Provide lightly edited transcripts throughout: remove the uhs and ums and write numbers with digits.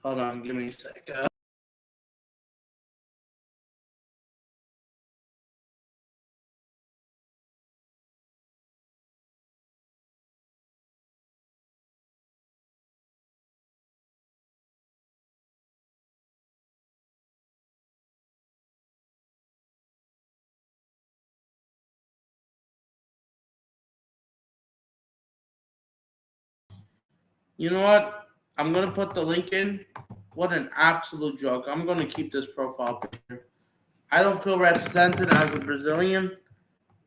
Hold on, give me a sec. You know what? I'm gonna put the link in. What an absolute joke! I'm gonna keep this profile picture. I don't feel represented as a Brazilian,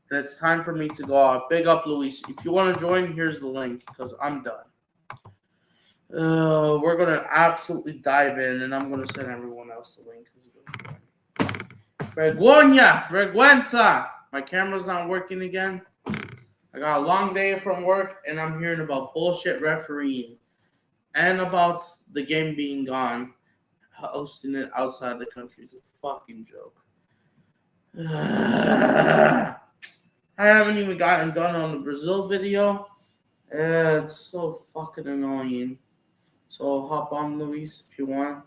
and it's time for me to go out. Big up, Luis. If you want to join, here's the link because I'm done. We're gonna absolutely dive in, and I'm gonna send everyone else the link. Vergonha, vergüenza. My camera's not working again. I got a long day from work, and I'm hearing about bullshit refereeing and about the game being gone. Hosting it outside the country is a fucking joke. I haven't even gotten done on the Brazil video. It's so fucking annoying. So hop on, Luis, if you want.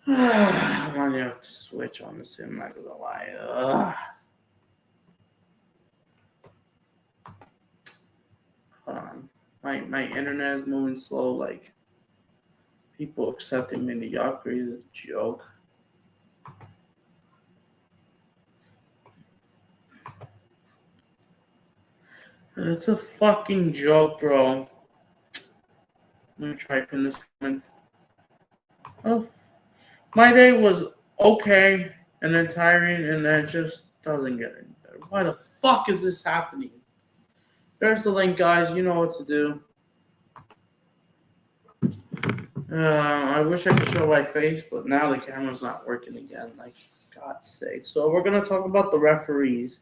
I might have to switch on this. I'm not gonna lie. Hold on. My internet is moving slow. Like people accepting mediocrity is a joke. It's a fucking joke, bro. Let me try pin this comment. Oh, my day was okay and then tiring, and then it just doesn't get any better. Why the fuck is this happening? There's the link, guys. You know what to do. I wish I could show my face, but now the camera's not working again. Like, God's sake. So we're gonna talk about the referees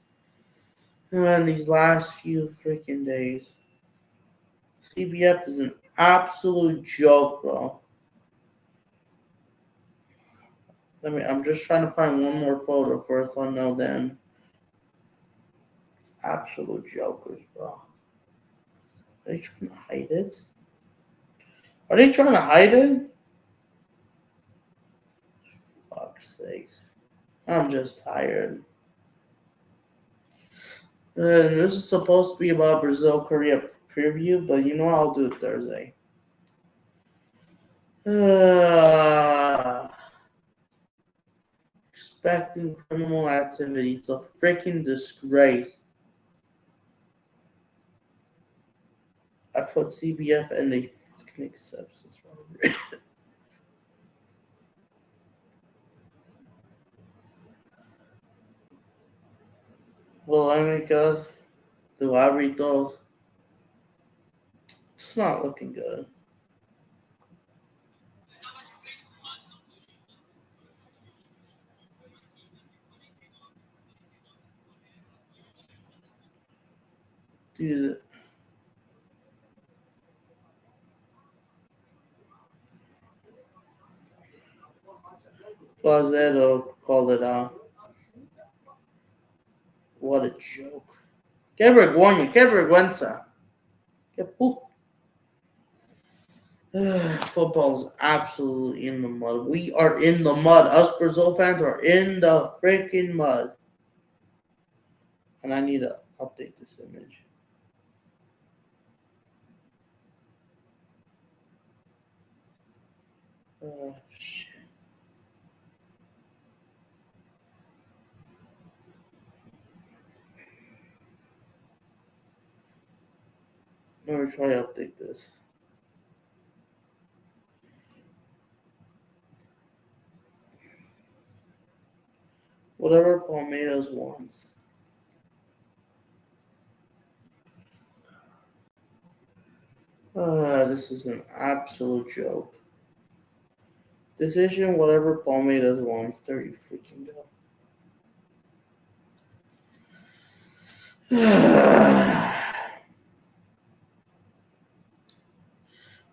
in these last few freaking days. CBF is an absolute joke, bro. I'm just trying to find one more photo for a thumbnail. Then it's absolute jokers, bro. Are they trying to hide it? Are they trying to hide it? Fuck's sakes. I'm just tired. This is supposed to be about Brazil Korea preview, but you know what? I'll do it Thursday. Expecting criminal activity. It's a freaking disgrace. I put CBF and they fucking accept this. Polémicas, do árbitros. It's not looking good. Dude. Flazero called it out. What a joke. Que vergonha, que vergüenza. Que puto. Football's absolutely in the mud. We are in the mud. Us Brazil fans are in the freaking mud. And I need to update this image. Oh, shit. Let me try to update this. Whatever Palmeiras wants. This is an absolute joke. Decision, whatever Palmeiras wants. There you freaking go.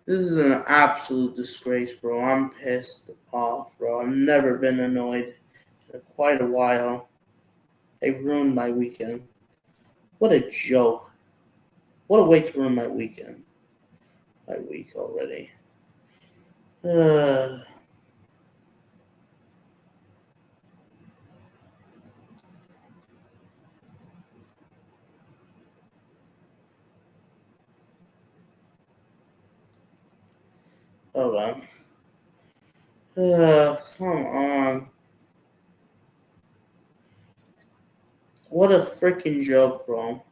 This is an absolute disgrace, bro. I'm pissed off, bro. I've never been annoyed in quite a while. They ruined my weekend. What a joke. What a way to ruin my weekend. My week already. Uh, hold on. Come on. What a freaking joke, bro.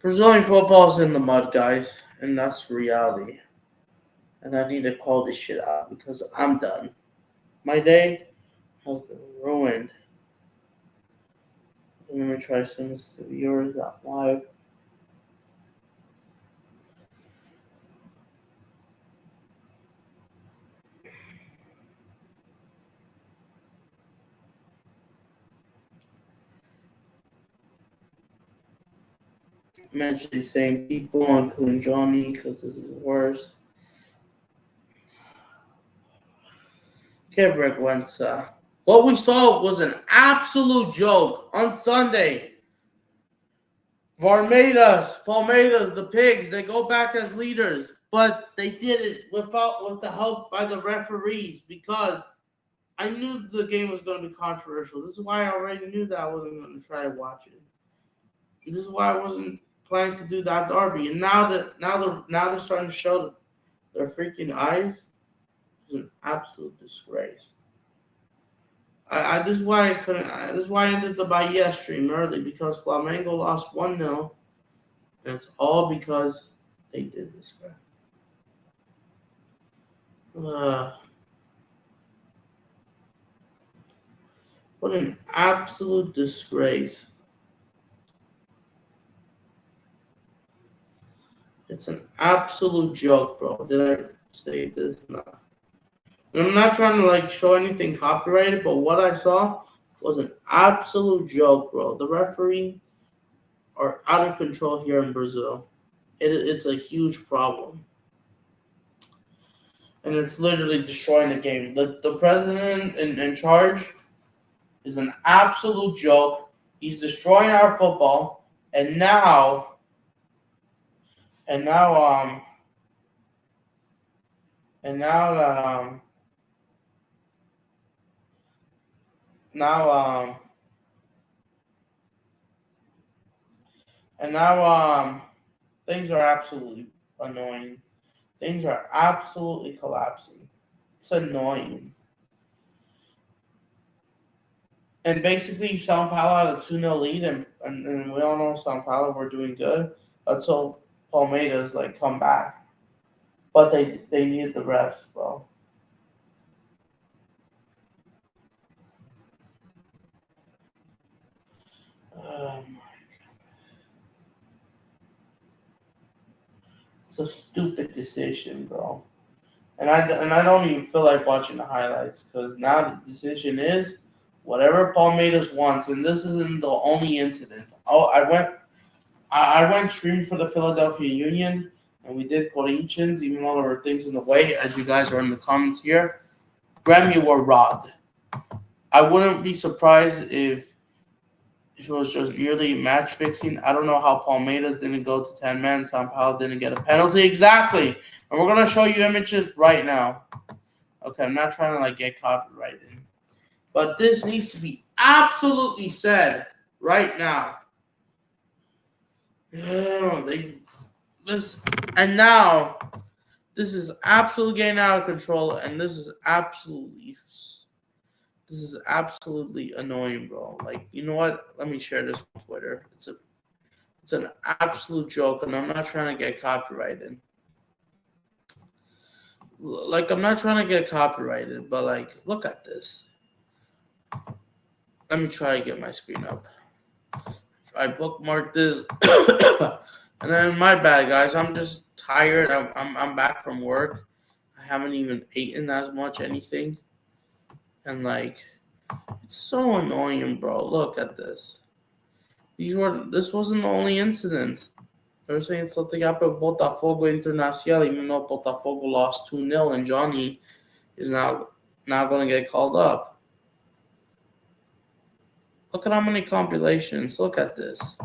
Brazilian football's in the mud, guys, and that's reality. And I need to call this shit out because I'm done. My day has been ruined. Let me try to send this to viewers out live. I'm actually saying people, including Johnny, because this is worse. Quebreguenza. What we saw was an absolute joke on Sunday. Varmedas, Palmeiras, the pigs, they go back as leaders, but they did it with the help by the referees because I knew the game was going to be controversial. This is why I already knew that I wasn't going to try to watch it. This is why I wasn't planning to do that derby. And now they're starting to show their freaking eyes. It's an absolute disgrace. This is why I couldn't. This is why I ended the Bahia stream early because Flamengo lost 1-0. And it's all because they did this crap. What an absolute disgrace. It's an absolute joke, bro. Did I say this? No. And I'm not trying to show anything copyrighted, but what I saw was an absolute joke, bro. The referee are out of control here in Brazil. It's a huge problem. And it's literally destroying the game. The president in charge is an absolute joke. He's destroying our football. And now and now and now that now and now things are absolutely annoying. Things are absolutely collapsing. It's annoying. And basically, Sao Paulo had a 2-0 lead, and we all know Sao Paulo were doing good until Palmeiras come back. But they needed the refs, bro. It's a stupid decision, bro. And I don't even feel like watching the highlights because now the decision is whatever Palmeiras wants, and this isn't the only incident. Oh, I went streaming for the Philadelphia Union, and we did Corinthians, even though there were things in the way, as you guys are in the comments here. Grêmio were robbed. I wouldn't be surprised if it was just merely match fixing. I don't know how Palmeiras didn't go to 10 men. São Paulo didn't get a penalty. Exactly. And we're going to show you images right now. Okay, I'm not trying to get copyrighted. But this needs to be absolutely said right now. Now this is absolutely getting out of control, and this is absolutely annoying, bro. You know what? Let me share this on Twitter. It's an absolute joke, and I'm not trying to get copyrighted. I'm not trying to get copyrighted, but look at this. Let me try to get my screen up. I bookmarked this, and then my bad, guys. I'm just tired. I'm back from work. I haven't even eaten as much anything, and it's so annoying, bro. Look at this. This wasn't the only incident. They were saying something happened with Botafogo Internacional, even though Botafogo lost 2-0, and Johnny is now going to get called up. Look at how many compilations. Look at this.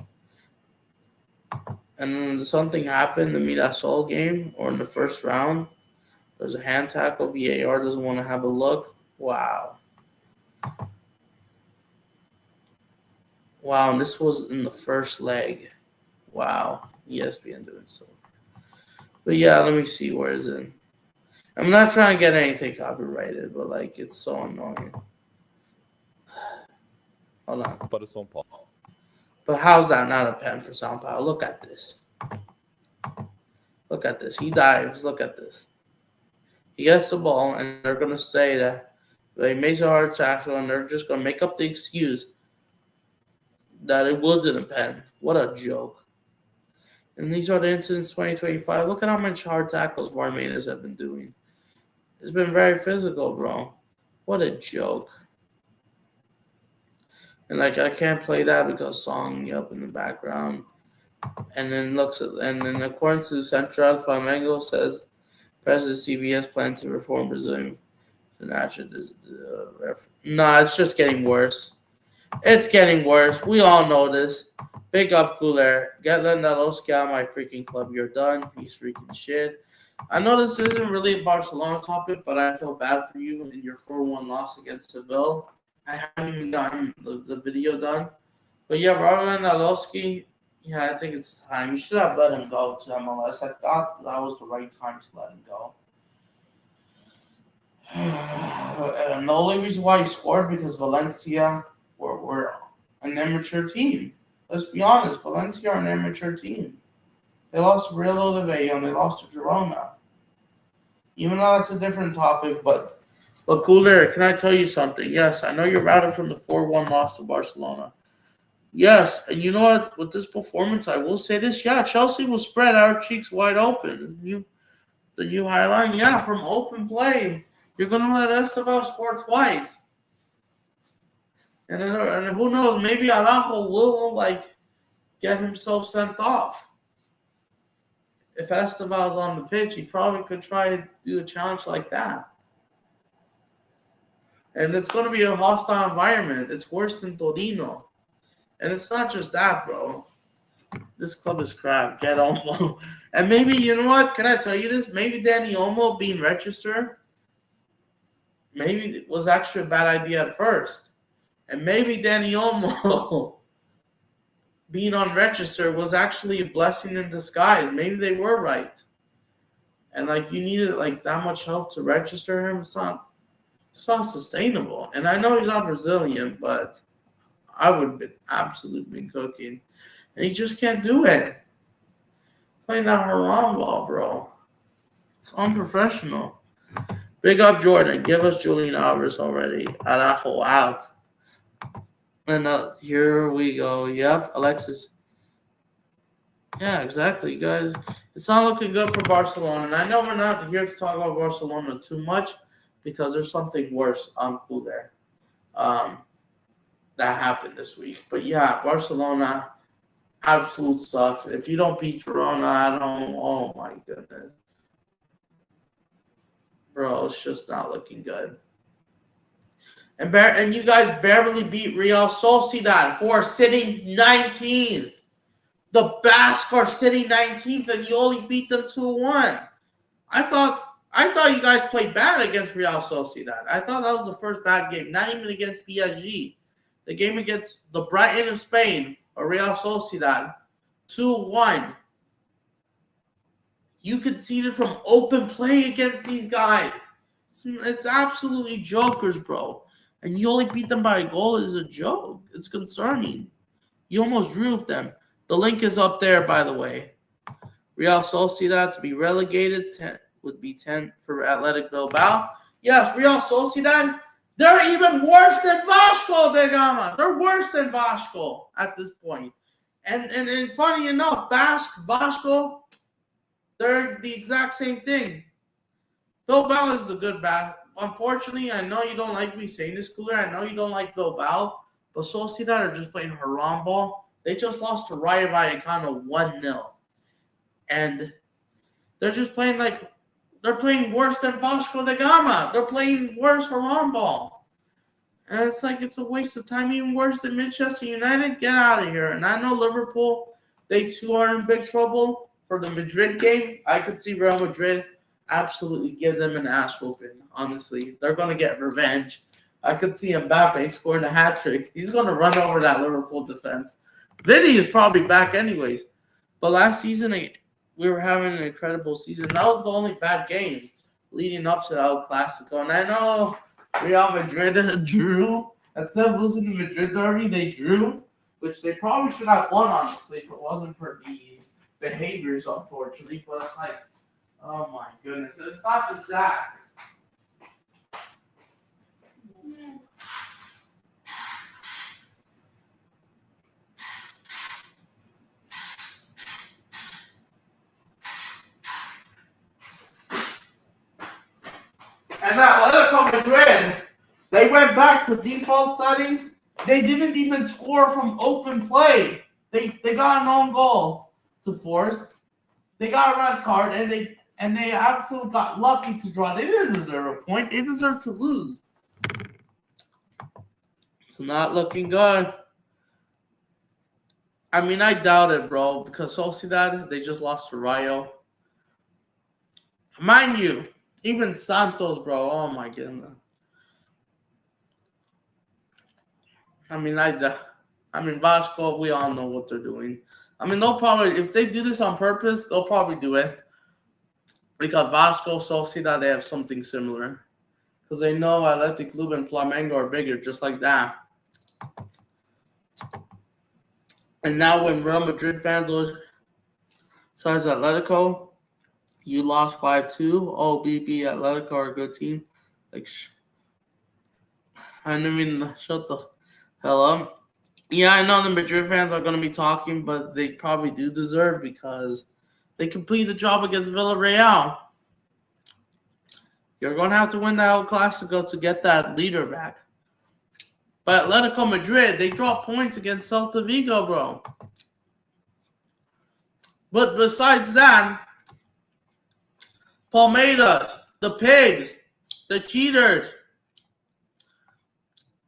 And then something happened in the Mirasol game or in the first round. There's a hand tackle. VAR doesn't want to have a look. Wow. Wow, and this was in the first leg. Wow. ESPN doing so. But yeah, let me see. Where is it? I'm not trying to get anything copyrighted, but like it's so annoying. Hold on. Para São Paulo. But how's that not a pen for São Paulo? Look at this. Look at this. He dives. Look at this. He gets the ball, and they're going to say that they made a hard tackle, and they're just going to make up the excuse that it wasn't a pen. What a joke. And these are the incidents 2025. Look at how much hard tackles Varmanas have been doing. It's been very physical, bro. What a joke. And like I can't play that because song up in the background. And then according to Central Flamengo says President CBS plans to reform Brazilian national. Nah, it's just getting worse. It's getting worse. We all know this. Big up, Cooler. Get Lewandowski out of my freaking club. You're done. Piece freaking shit. I know this isn't really a Barcelona topic, but I feel bad for you in your 4-1 loss against Seville. I haven't even gotten the video done. But yeah, Robert Lewandowski, yeah, I think it's time. You should have let him go to MLS. I thought that was the right time to let him go. And the only reason why he scored because Valencia were an amateur team. Let's be honest, Valencia are an amateur team. They lost to Real Oliveira and they lost to Girona. Even though that's a different topic, but Cooler, can I tell you something? Yes, I know you're routed from the 4-1 loss to Barcelona. Yes, and you know what? With this performance, I will say this. Yeah, Chelsea will spread our cheeks wide open. The new highline, yeah, from open play. You're going to let Estevao score twice. And who knows, maybe Araujo will, get himself sent off. If Estevao's on the pitch, he probably could try to do a challenge like that. And it's going to be a hostile environment. It's worse than Torino. And it's not just that, bro. This club is crap. Get Olmo. And maybe, you know what? Can I tell you this? Maybe Danny Olmo being registered maybe it was actually a bad idea at first. And maybe Danny Olmo being on register was actually a blessing in disguise. Maybe they were right. And, you needed, that much help to register him. It's not sustainable. And I know he's not Brazilian, but I would have been absolutely cooking. And he just can't do it. Playing that haram ball, bro. It's unprofessional. Big up Jordan. Give us Julian Alvarez already. Araujo out. And here we go. Yep, Alexis. Yeah, exactly, guys. It's not looking good for Barcelona. And I know we're not here to talk about Barcelona too much because there's something worse on cool there. That happened this week. But yeah, Barcelona absolute sucks. If you don't beat Girona, I don't. Oh my goodness, bro, it's just not looking good. And you guys barely beat Real Sociedad, who are sitting 19th. The Basque are sitting 19th, and you only beat them 2-1. I thought you guys played bad against Real Sociedad. I thought that was the first bad game, not even against PSG. The game against the Brighton of Spain, or Real Sociedad, 2-1. You conceded from open play against these guys. It's absolutely jokers, bro. And you only beat them by a goal is a joke. It's concerning. You almost drew with them. The link is up there, by the way. Real Sociedad to be relegated 10, would be 10 for Athletic Bilbao. Yes, Real Sociedad, they're even worse than Vasco da Gama. They're worse than Vasco at this point. And funny enough, Vasco, they're the exact same thing. Bilbao is the good back. Unfortunately, I know you don't like me saying this, Cooler. I know you don't like Bilbao, but Sociedad are just playing haram ball. They just lost to Rayo Vallecano 1-0. And they're just playing they're playing worse than Vasco da Gama. They're playing worse haram ball. And it's a waste of time, even worse than Manchester United. Get out of here. And I know Liverpool they too are in big trouble for the Madrid game. I could see Real Madrid absolutely give them an ass whooping. Honestly, they're gonna get revenge. I could see Mbappe scoring a hat trick. He's gonna run over that Liverpool defense. Vinny is probably back anyways. But last season we were having an incredible season. That was the only bad game leading up to El Clasico. And I know Real Madrid drew. Instead of losing the Madrid derby, they drew, which they probably should have won, honestly, if it wasn't for the behaviors, unfortunately. But it's like, oh my goodness. It's not just that. And Atletico Madrid, they went back to default settings. They didn't even score from open play. They got an own goal to force. They got a red card, and they absolutely got lucky to draw. They didn't deserve a point. They deserve to lose. It's not looking good. I mean, I doubt it, bro, because Sociedad, they just lost to Rayo. Mind you, even Santos, bro, oh my goodness. I mean, Vasco, we all know what they're doing. I mean, they'll probably, if they do this on purpose, they'll probably do it. Because Vasco, Sociedad, they have something similar. Because they know Athletic Club and Flamengo are bigger, just like that. And now when Real Madrid fans lose, besides Atletico, you lost 5-2. Oh, BP, Atletico are a good team. Like, I mean, shut the hell up. Yeah, I know the Madrid fans are going to be talking, but they probably do deserve because they completed the job against Villarreal. You're going to have to win that El Clasico to get that leader back. But Atletico Madrid, they dropped points against Celta Vigo, bro. But besides that, Palmeiras, the pigs, the cheaters.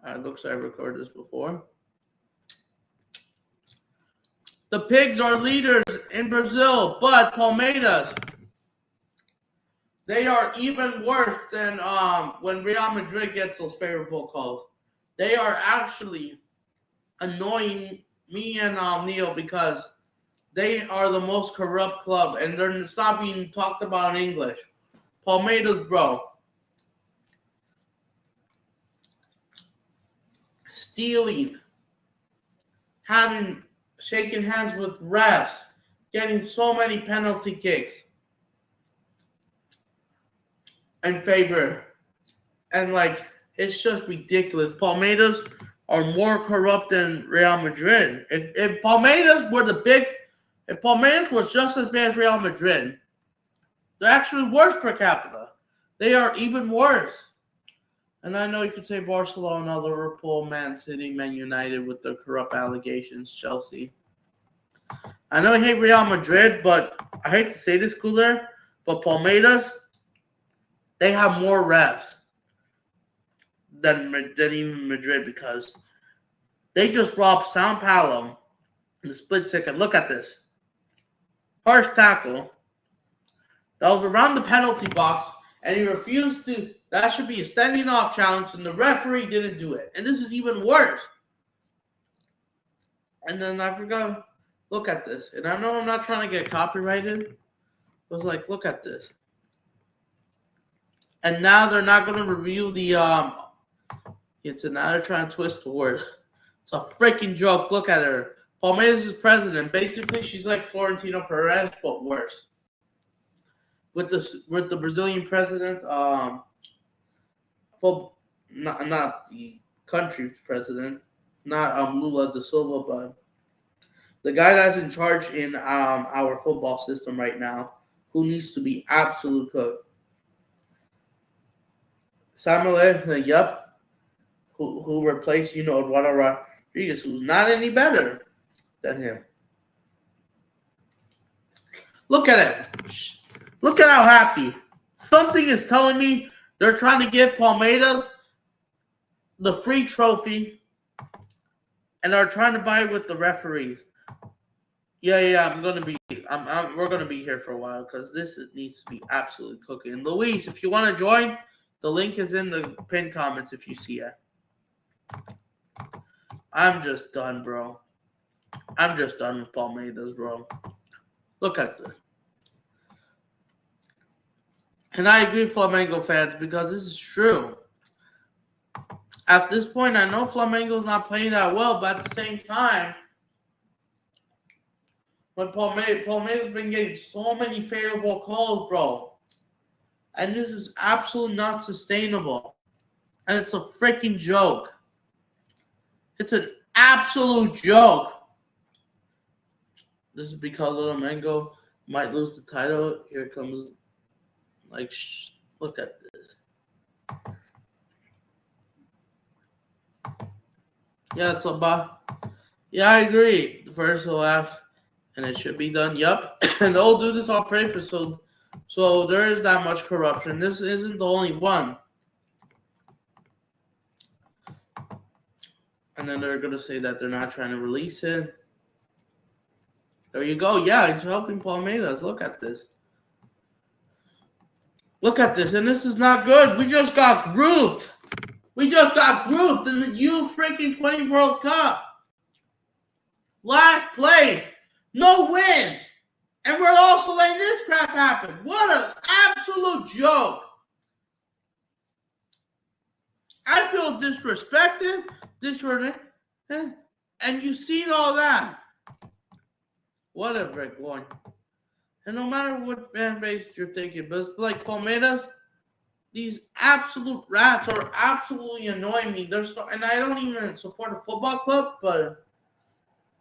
It looks like I recorded this before. The pigs are leaders in Brazil, but Palmeiras, they are even worse than when Real Madrid gets those favorable calls. They are actually annoying me and Neil because they are the most corrupt club, and they're not being talked about in English. Palmeiras, bro. Stealing. Shaking hands with refs. Getting so many penalty kicks. In favor. And, it's just ridiculous. Palmeiras are more corrupt than Real Madrid. If Palmeiras was just as bad as Real Madrid, they're actually worse per capita. They are even worse. And I know you could say Barcelona, Liverpool, Man City, Man United with their corrupt allegations, Chelsea. I know I hate Real Madrid, but I hate to say this, Cooler, but Palmeiras, they have more refs than even Madrid because they just robbed Sao Paulo in the split second. Look at this. Harsh tackle. That was around the penalty box, and he refused to. That should be a standing off challenge, and the referee didn't do it. And this is even worse. And then I forgot. Look at this. And I know I'm not trying to get copyrighted. It was like, look at this. And now they're not going to review the now they're trying to twist the word. It's a freaking joke. Look at her. Palmeiras is president. Basically, she's like Florentino Perez, but worse. With the Brazilian president, well, not the country's president, not Lula da Silva, but the guy that's in charge in our football system right now, who needs to be absolute cook. Samuel, yep, who replaced Eduardo Rodriguez, who's not any better than him. Look at it. Look at how happy. Something is telling me they're trying to give Palmeiras the free trophy and are trying to buy it with the referees. Yeah. We're gonna be here for a while because this needs to be absolutely cooking. And Luis, if you want to join, the link is in the pinned comments if you see it. I'm just done, bro. I'm just done with Palmeiras, bro. Look at this. And I agree, Flamengo fans, because this is true. At this point, I know Flamengo's not playing that well, but at the same time, when Palmeiras been getting so many favorable calls, bro. And this is absolutely not sustainable. And it's a freaking joke. It's an absolute joke. This is because Little Mango might lose the title. Here comes, look at this. Yeah, it's about. Yeah, I agree. The first to last, and it should be done. Yup, and they'll do this on purpose. So there is that much corruption. This isn't the only one. And then they're gonna say that they're not trying to release it. There you go. Yeah, he's helping Palmeiras. Look at this. Look at this, and this is not good. We just got grouped. We just got grouped in the U-freaking-20 World Cup. Last place. No wins. And we're also letting this crap happen. What an absolute joke. I feel disrespected, and you've seen all that. Whatever, going. And no matter what fan base you're thinking, but it's like Palmeiras, these absolute rats are absolutely annoying me. And I don't even support a football club, but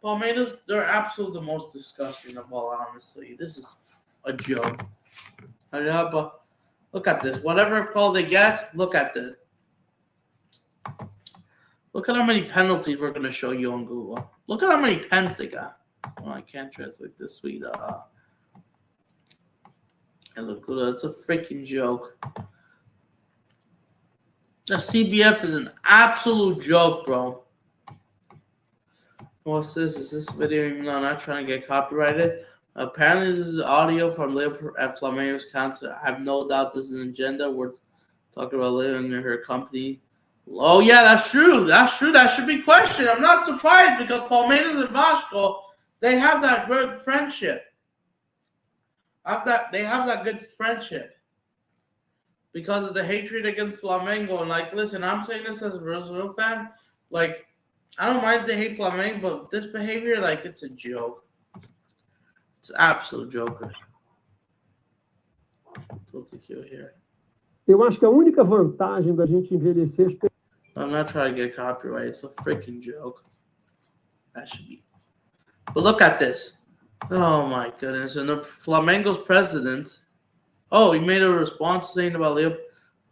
Palmeiras, they're absolutely the most disgusting of all, honestly. This is a joke. Look at this. Whatever call they get, look at this. Look at how many penalties we're going to show you on Google. Look at how many pens they got. Oh, I can't translate this sweet. And look, it's a freaking joke. The CBF is an absolute joke, bro. What's this? Is this video even though I'm not trying to get copyrighted? Apparently, this is audio from Liverpool at Flamengo's concert. I have no doubt this is an agenda. We're talking about living in her company. Oh, yeah, that's true. That's true. That should be questioned. I'm not surprised because Palmeiras and Vasco, they have that good friendship. They have that good friendship because of the hatred against Flamengo. And, listen, I'm saying this as a Brazil fan. I don't mind if they hate Flamengo, but this behavior, it's a joke. It's an absolute joker. Here. Eu acho que a única vantagem da gente envelhecer... I'm not trying to get copyright. It's a freaking joke. That should be. But look at this. Oh, my goodness. And the Flamengo's president, he made a response saying about Leo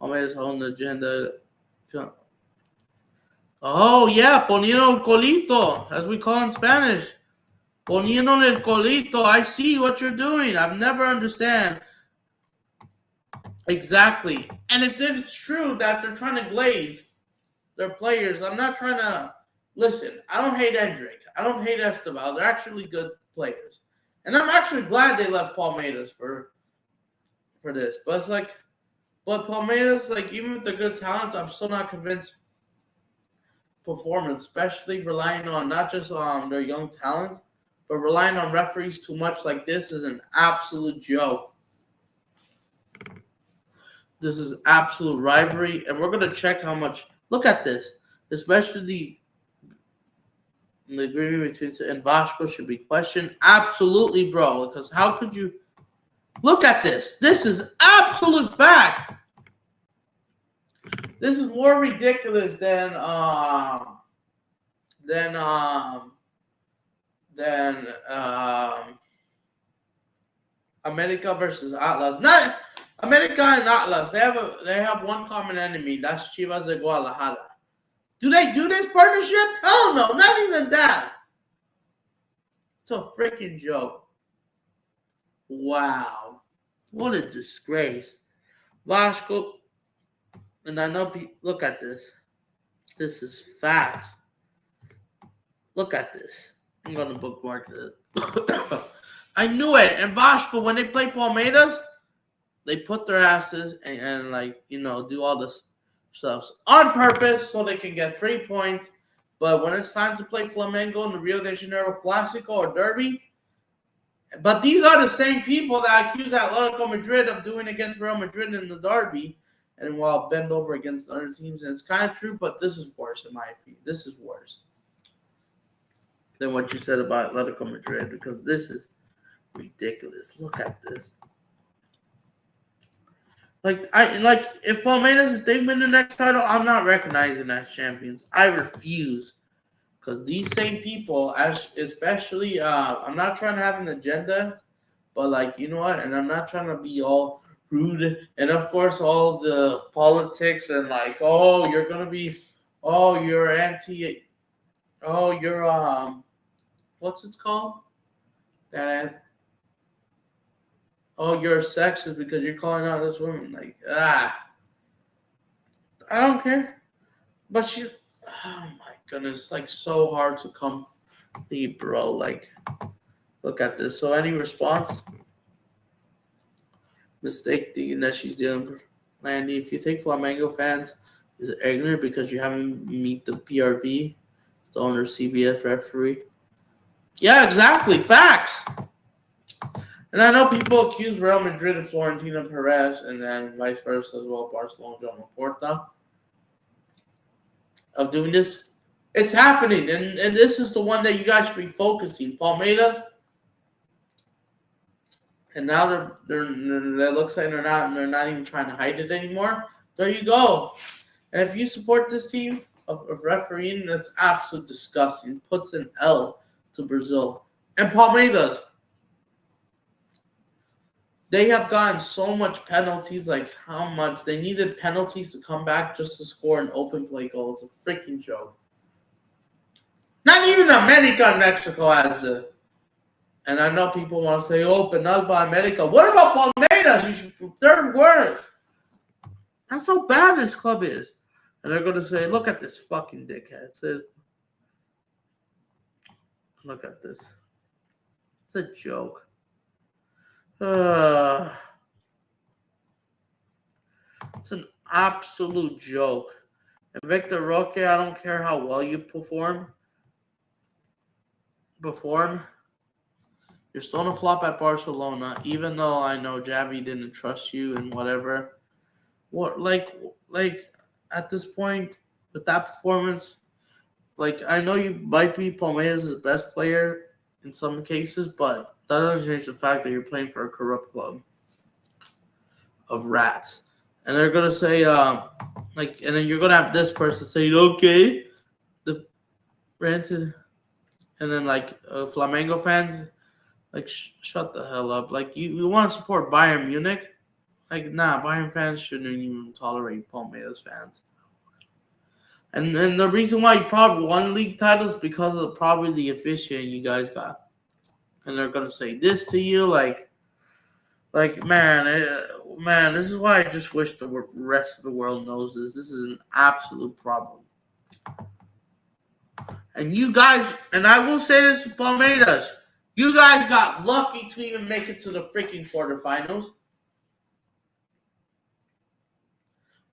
Palmeiras' own agenda. Oh, yeah, poniendo el colito, as we call in Spanish. Poniendo el colito. I see what you're doing. I've never understand. Exactly. And if it's true that they're trying to glaze their players, I'm not trying to... Listen, I don't hate Endrick. I don't hate Esteban. They're actually good players. And I'm actually glad they left Palmeiras for this. But it's but Palmeiras, even with the good talent, I'm still not convinced performance, especially relying on not just on their young talent, but relying on referees too much like this is an absolute joke. This is absolute rivalry, and we're going to check how much. Look at this, especially the agreement between and Vasco should be questioned. Absolutely, bro, because how could you look at this? This is absolute fact. This is more ridiculous than America versus Atlas. Not America and Atlas. They have one common enemy. That's Chivas de Guadalajara. Do they do this partnership? Hell no, not even that. It's a freaking joke. Wow. What a disgrace. Vasco, and I know people, look at this. This is facts. Look at this. I'm going to bookmark it. I knew it. And Vasco, when they play Palmeiras, they put their asses and like, do all this stuff on purpose so they can get 3 points. But when it's time to play Flamengo in the Rio de Janeiro Clásico or Derby, but these are the same people that accuse Atletico Madrid of doing against Real Madrid in the Derby and while bend over against other teams. And it's kind of true, but this is worse in my opinion. This is worse than what you said about Atletico Madrid because this is ridiculous. Look at this. If Palmeiras, if they win the next title, I'm not recognizing as champions. I refuse. Because these same people, especially, I'm not trying to have an agenda, but you know what? And I'm not trying to be all rude. And of course, all the politics and you're going to be, you're anti, you're, what's it called? You're sexist because you're calling out this woman. I don't care. But oh my goodness, so hard to complete, bro. Look at this. So any response? Mistake thinking that she's dealing Landy. If you think Flamengo fans is ignorant because you haven't meet the PRB, the owner CBF referee. Yeah, exactly. Facts. And I know people accuse Real Madrid of Florentino Perez and then vice versa as well, Barcelona, John Laporta, of doing this. It's happening, and this is the one that you guys should be focusing. Palmeiras, and now they're that looks like they're not even trying to hide it anymore. There you go. And if you support this team of refereeing, that's absolutely disgusting. Puts an L to Brazil. And Palmeiras, they have gotten so much penalties, how much they needed penalties to come back just to score an open play goal. It's a freaking joke. Not even America in Mexico has it. And I know people want to say, penal by America. What about Palmeiras? You should third word. That's how bad this club is. And they're going to say, look at this fucking dickhead. Look at this. It's a joke. It's an absolute joke. And Victor Roque, I don't care how well you perform, you're still gonna flop at Barcelona, even though I know Javi didn't trust you and whatever. What at this point with that performance, I know you might be Palmeiras' best player in some cases, but that doesn't change the fact that you're playing for a corrupt club of rats. And they're gonna say, and then you're gonna have this person say, okay, the Rant, and then Flamengo fans, shut the hell up. You want to support Bayern Munich? Nah, Bayern fans shouldn't even tolerate Palmeiras fans. And the reason why you probably won league titles because of probably the officiating you guys got. And they're gonna say this to you, man, this is why I just wish the rest of the world knows this. This is an absolute problem. And you guys, and I will say this to Palmeiras, you guys got lucky to even make it to the freaking quarterfinals.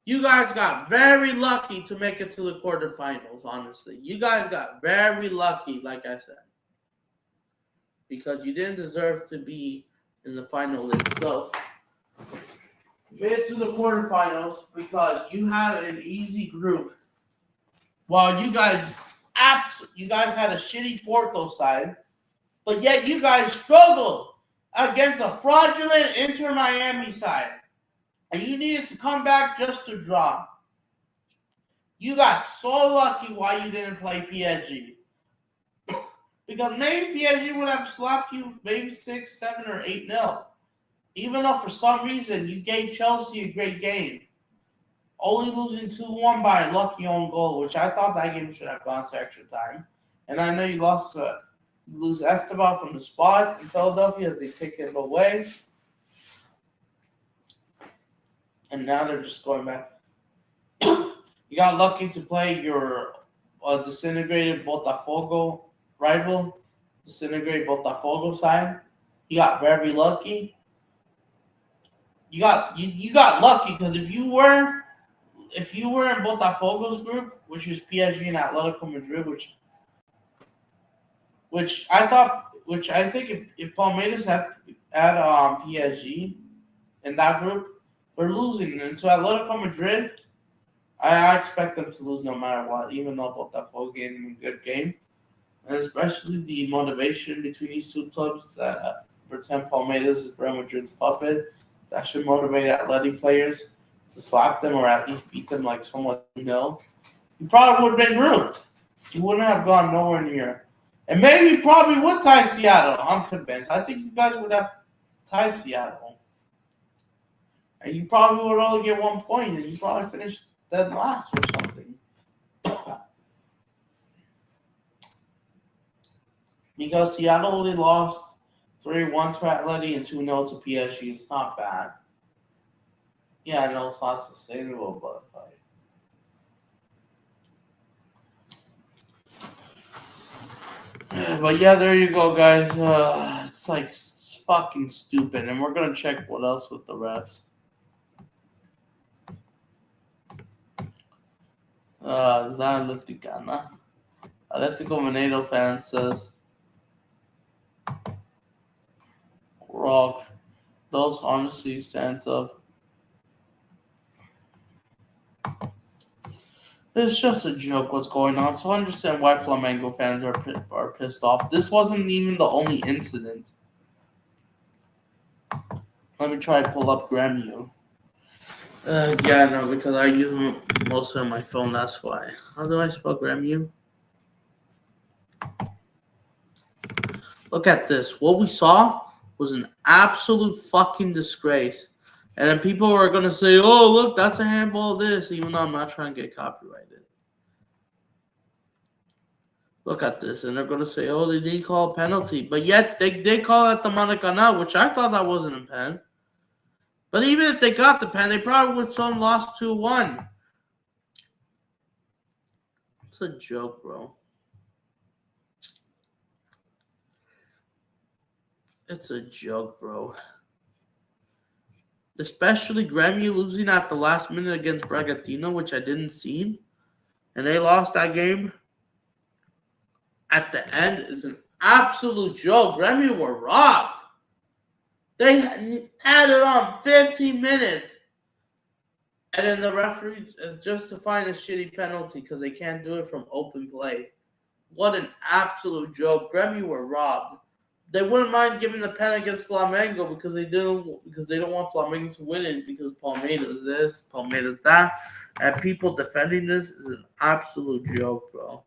You guys got very lucky to make it to the quarterfinals, honestly. You guys got very lucky, like I said. Because you didn't deserve to be in the final itself. You made it to the quarterfinals because you had an easy group. While you guys had a shitty Porto side, but yet you guys struggled against a fraudulent Inter Miami side. And you needed to come back just to draw. You got so lucky why you didn't play PSG. Because maybe PSG would have slapped you maybe 6, 7, or 8-0. Even though for some reason you gave Chelsea a great game. Only losing 2-1 by a lucky own goal, which I thought that game should have gone to extra time. And I know you lose Esteban from the spot in Philadelphia as they take him away. And now they're just going back. You got lucky to play your disintegrated Botafogo rival disintegrate Botafogo side. He got very lucky. You got lucky because if you were in Botafogo's group, which is PSG and Atletico Madrid, which I think if Palmeiras had PSG in that group, they're losing. And so Atletico Madrid, I expect them to lose no matter what, even though Botafogo gave them a good game. And especially the motivation between these two clubs that pretend Palmeiras is Real Madrid's puppet. That should motivate athletic players to slap them or at least beat them like somewhat, You probably would have been grouped. You wouldn't have gone nowhere near. And maybe you probably would tie Seattle. I'm convinced. I think you guys would have tied Seattle. And you probably would only get 1 point, and you probably finish dead last or something. Because Seattle only lost 3-1 to Atleti and 2-0 to PSG. It's not bad. Yeah, I know it's not sustainable, but but yeah, there you go, guys. It's like fucking stupid, and we're gonna check what else with the refs. Atleticana. Atletico Mineiro fan says, Rock, those honestly stands up. It's just a joke what's going on, so I understand why Flamengo fans are pissed off. This wasn't even the only incident. Let me try to pull up Gremio. Yeah, no, because I use most of my phone, that's why. How do I spell Gremio? Look at this. What we saw was an absolute fucking disgrace. And then people were going to say, oh, look, that's a handball of this, even though I'm not trying to get copyrighted. Look at this. And they're going to say, oh, they didn't call a penalty. But yet, they did call it the Maracanã, which I thought that wasn't a pen. But even if they got the pen, they probably would have still lost 2-1. It's a joke, bro. It's a joke, bro. Especially Gremio losing at the last minute against Bragantino, which I didn't see. And they lost that game. At the end is an absolute joke. Gremio were robbed. They added on 15 minutes. And then the referee is justifying a shitty penalty because they can't do it from open play. What an absolute joke. Gremio were robbed. They wouldn't mind giving the pen against Flamengo because they don't want Flamengo to win it because Palmeiras this, Palmeiras that. And people defending this is an absolute joke, bro.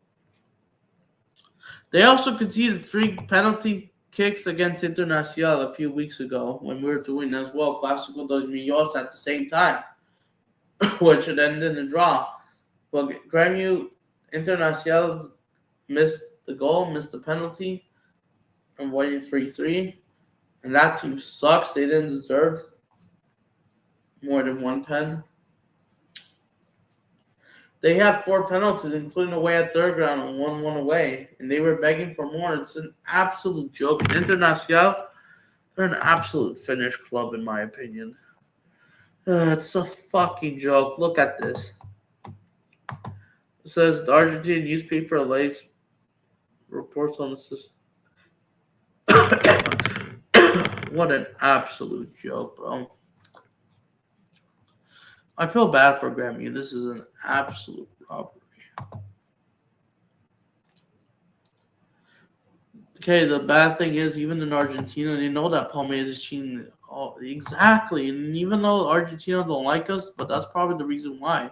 They also conceded 3 penalty kicks against Internacional a few weeks ago when we were doing as well, Clásico dos Milhões at the same time, which ended in a draw. But Grêmio Internacional missed the goal, missed the penalty, and winning 3-3. And that team sucks. They didn't deserve more than 1 pen. They had 4 penalties, including away at third ground and 1-1 away. And they were begging for more. It's an absolute joke. Internacional, they're an absolute Finnish club, in my opinion. It's a fucking joke. Look at this. It says the Argentine newspaper lays reports on the system. What an absolute joke, bro. I feel bad for Gremio. This is an absolute robbery. Okay, the bad thing is, even in Argentina, they know that Palmeiras is cheating. Oh, exactly. And even though Argentina don't like us, but that's probably the reason why.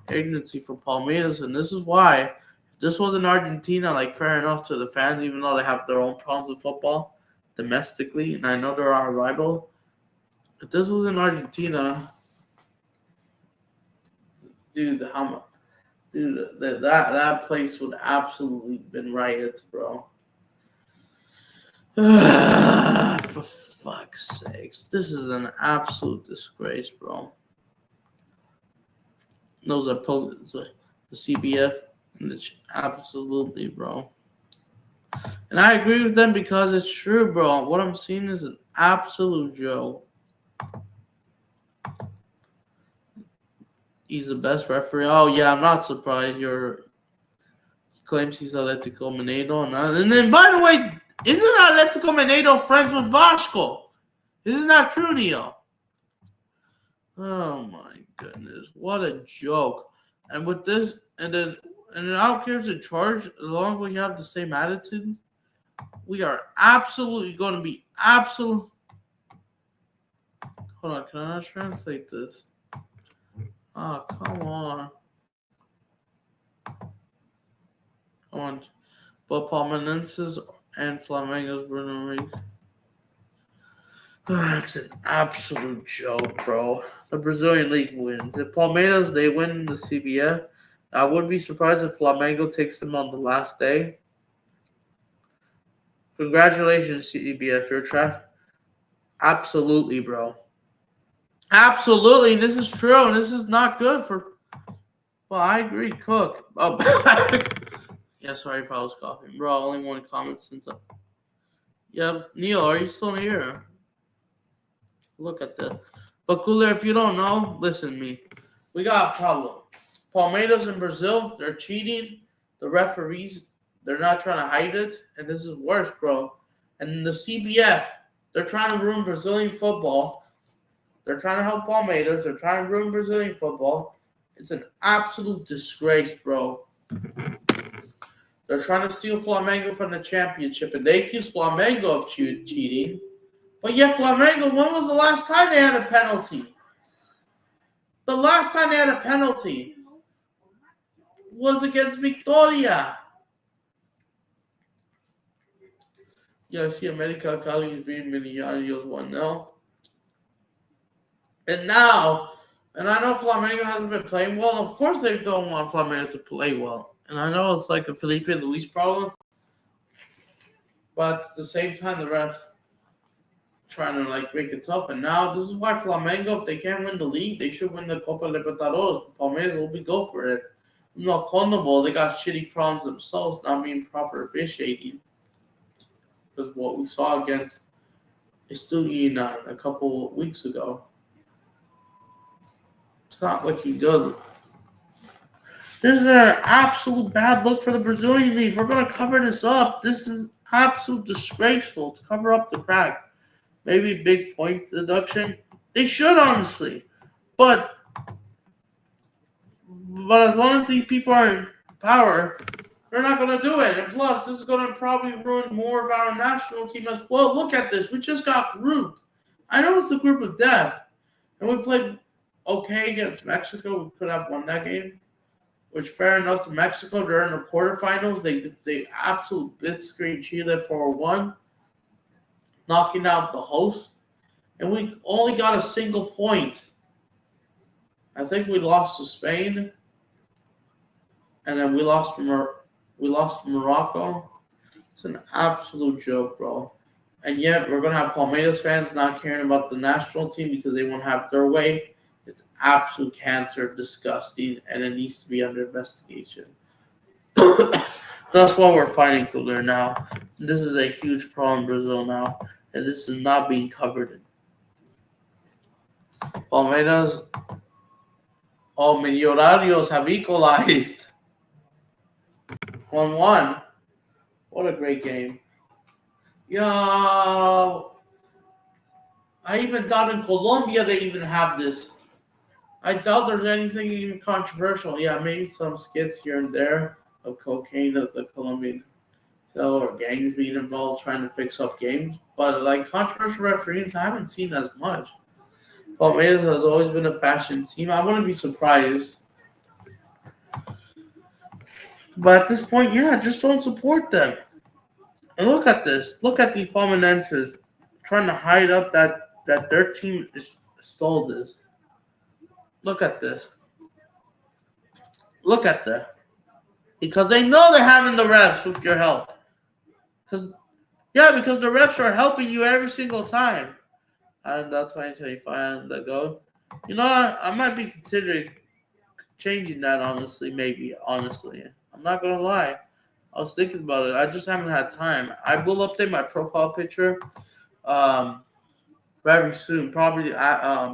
Ignorancy from Palmeiras. And this is why, if this was in Argentina, like, fair enough to the fans, even though they have their own problems with football domestically, and I know they're our rival. If this was in Argentina, dude, that place would absolutely been rioted, bro. For fuck's sakes, this is an absolute disgrace, bro. Those are the CBF, and it's absolutely, bro. And I agree with them because it's true, bro. What I'm seeing is an absolute joke. He's the best referee. Oh, yeah, I'm not surprised. He claims he's Atletico Mineiro. And then, by the way, isn't Atletico Mineiro friends with Vasco? Isn't that true, Neil? Oh, my goodness. What a joke. And with this, and then I don't care if it's a charge, as long as we have the same attitude, we are absolutely going to be absolute. Hold on, can I not translate this? Oh, come on. Come on. But Palmeirenses and Flamengo's Bruno Reed. It's an absolute joke, bro. The Brazilian league wins. If Palmeiras, they win the CBF, I wouldn't be surprised if Flamengo takes them on the last day. Congratulations, CBF. You're trash. Absolutely, bro. Absolutely. This is true. This is not good for. Well, I agree. Cook. Oh, yeah, sorry if I was coughing. Bro, only one comment since. Yeah, Neil, are you still here? Look at this. But Cooler, if you don't know, listen to me. We got a problem. Palmeiras in Brazil, they're cheating. The referees, they're not trying to hide it. And this is worse, bro. And the CBF, they're trying to ruin Brazilian football. They're trying to help Palmeiras. They're trying to ruin Brazilian football. It's an absolute disgrace, bro. They're trying to steal Flamengo from the championship. And they accuse Flamengo of cheating. But yet Flamengo, when was the last time they had a penalty? The last time they had a penalty was against Victoria. Yeah, I see America Cali is beating Millonarios 1-0. And now, and I know Flamengo hasn't been playing well. Of course they don't want Flamengo to play well. And I know it's like a Felipe Luis problem. But at the same time, the refs trying to like make it tough. And now this is why Flamengo, if they can't win the league, they should win the Copa Libertadores. Palmeiras will be go for it. No, Condobol, they got shitty problems themselves, not being proper officiating. Because what we saw against Estudiantes a couple weeks ago. It's not looking good. This is an absolute bad look for the Brazilian league. We're going to cover this up. This is absolute disgraceful to cover up the crack. Maybe big point deduction. They should, honestly. But as long as these people are in power, they're not going to do it. And plus, this is going to probably ruin more of our national team as well. Look at this. We just got grouped. I know it's the group of death. And we played okay against Mexico. We could have won that game. Which, fair enough to Mexico. They're in the quarterfinals. They absolute blitzkrieg Chile 4-1. Knocking out the host. And we only got a single point. I think we lost to Spain. And then we lost to Morocco. It's an absolute joke, bro. And yet we're going to have Palmeiras fans not caring about the national team because they won't have their way. It's absolute cancer, disgusting, and it needs to be under investigation. That's why we're fighting Cooler now. This is a huge problem in Brazil now, and this is not being covered. Palmeiras, Millonarios have equalized. 1-1. What a great game. Yo, I even thought in Colombia they even have this. I doubt there's anything even controversial. Yeah, maybe some skits here and there of cocaine of the Colombian or gangs being involved trying to fix up games. But like controversial referees, I haven't seen as much. Palmeiras has always been a fashion team. I wouldn't be surprised. But at this point, yeah, just don't support them. And look at this. Look at these Palmeirenses trying to hide up that their team stole this. Look at this. Look at that. Because they know they're having the refs with your help. Because the refs are helping you every single time. And that's why I say fine, let go. You know, I might be considering changing that, honestly, maybe, honestly. I'm not going to lie. I was thinking about it. I just haven't had time. I will update my profile picture um, very soon, probably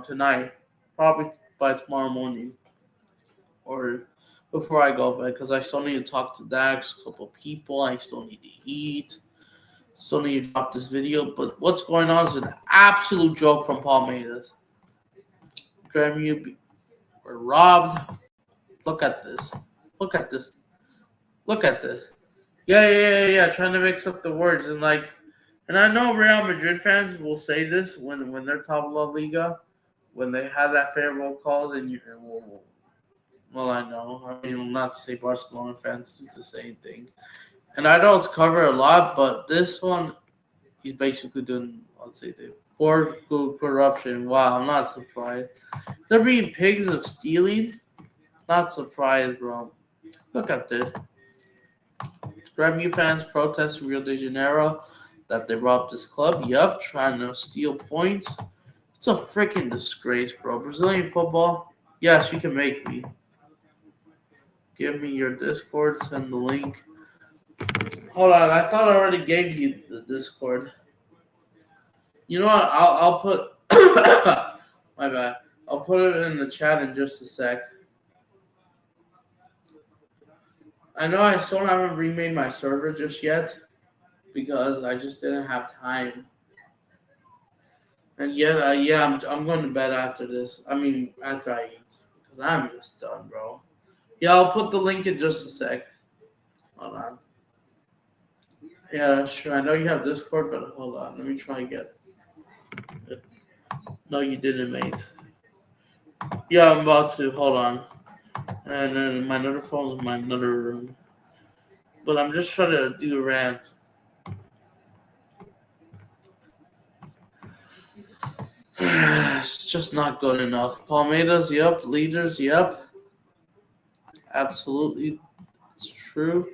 tonight, probably by tomorrow morning or before I go to bed because I still need to talk to Dax, a couple people. I still need to eat. Still need to drop this video. But what's going on is an absolute joke from Palmeiras. Grammy were robbed. Look at this. Look at this. Look at this. Yeah. Trying to mix up the words and I know Real Madrid fans will say this when they're top of La Liga, when they have that favorable call, then well, I know. I mean, not to say Barcelona fans do the same thing, and I know it's covered a lot, but this one he's basically doing, let's say, the poor corruption. Wow, I'm not surprised. They're being pigs of stealing. Not surprised, bro. Look at this. Grêmio fans protest in Rio de Janeiro that they robbed this club. Yup, trying to steal points. It's a freaking disgrace, bro. Brazilian football. Yes, you can make me. Give me your Discord. Send the link. Hold on, I thought I already gave you the Discord. You know what? I'll put. My bad. I'll put it in the chat in just a sec. I know I still haven't remade my server just yet because I just didn't have time. And yet, I'm going to bed after this. I mean, after I eat because I'm just done, bro. Yeah, I'll put the link in just a sec. Hold on. Yeah, sure. I know you have Discord, but hold on. Let me try and get it. No, you didn't, mate. Yeah, I'm about to. Hold on. And then my other phone's in my other room. But I'm just trying to do a rant. It's just not good enough. Palmeiras, yep. Leaders, yep. Absolutely. It's true.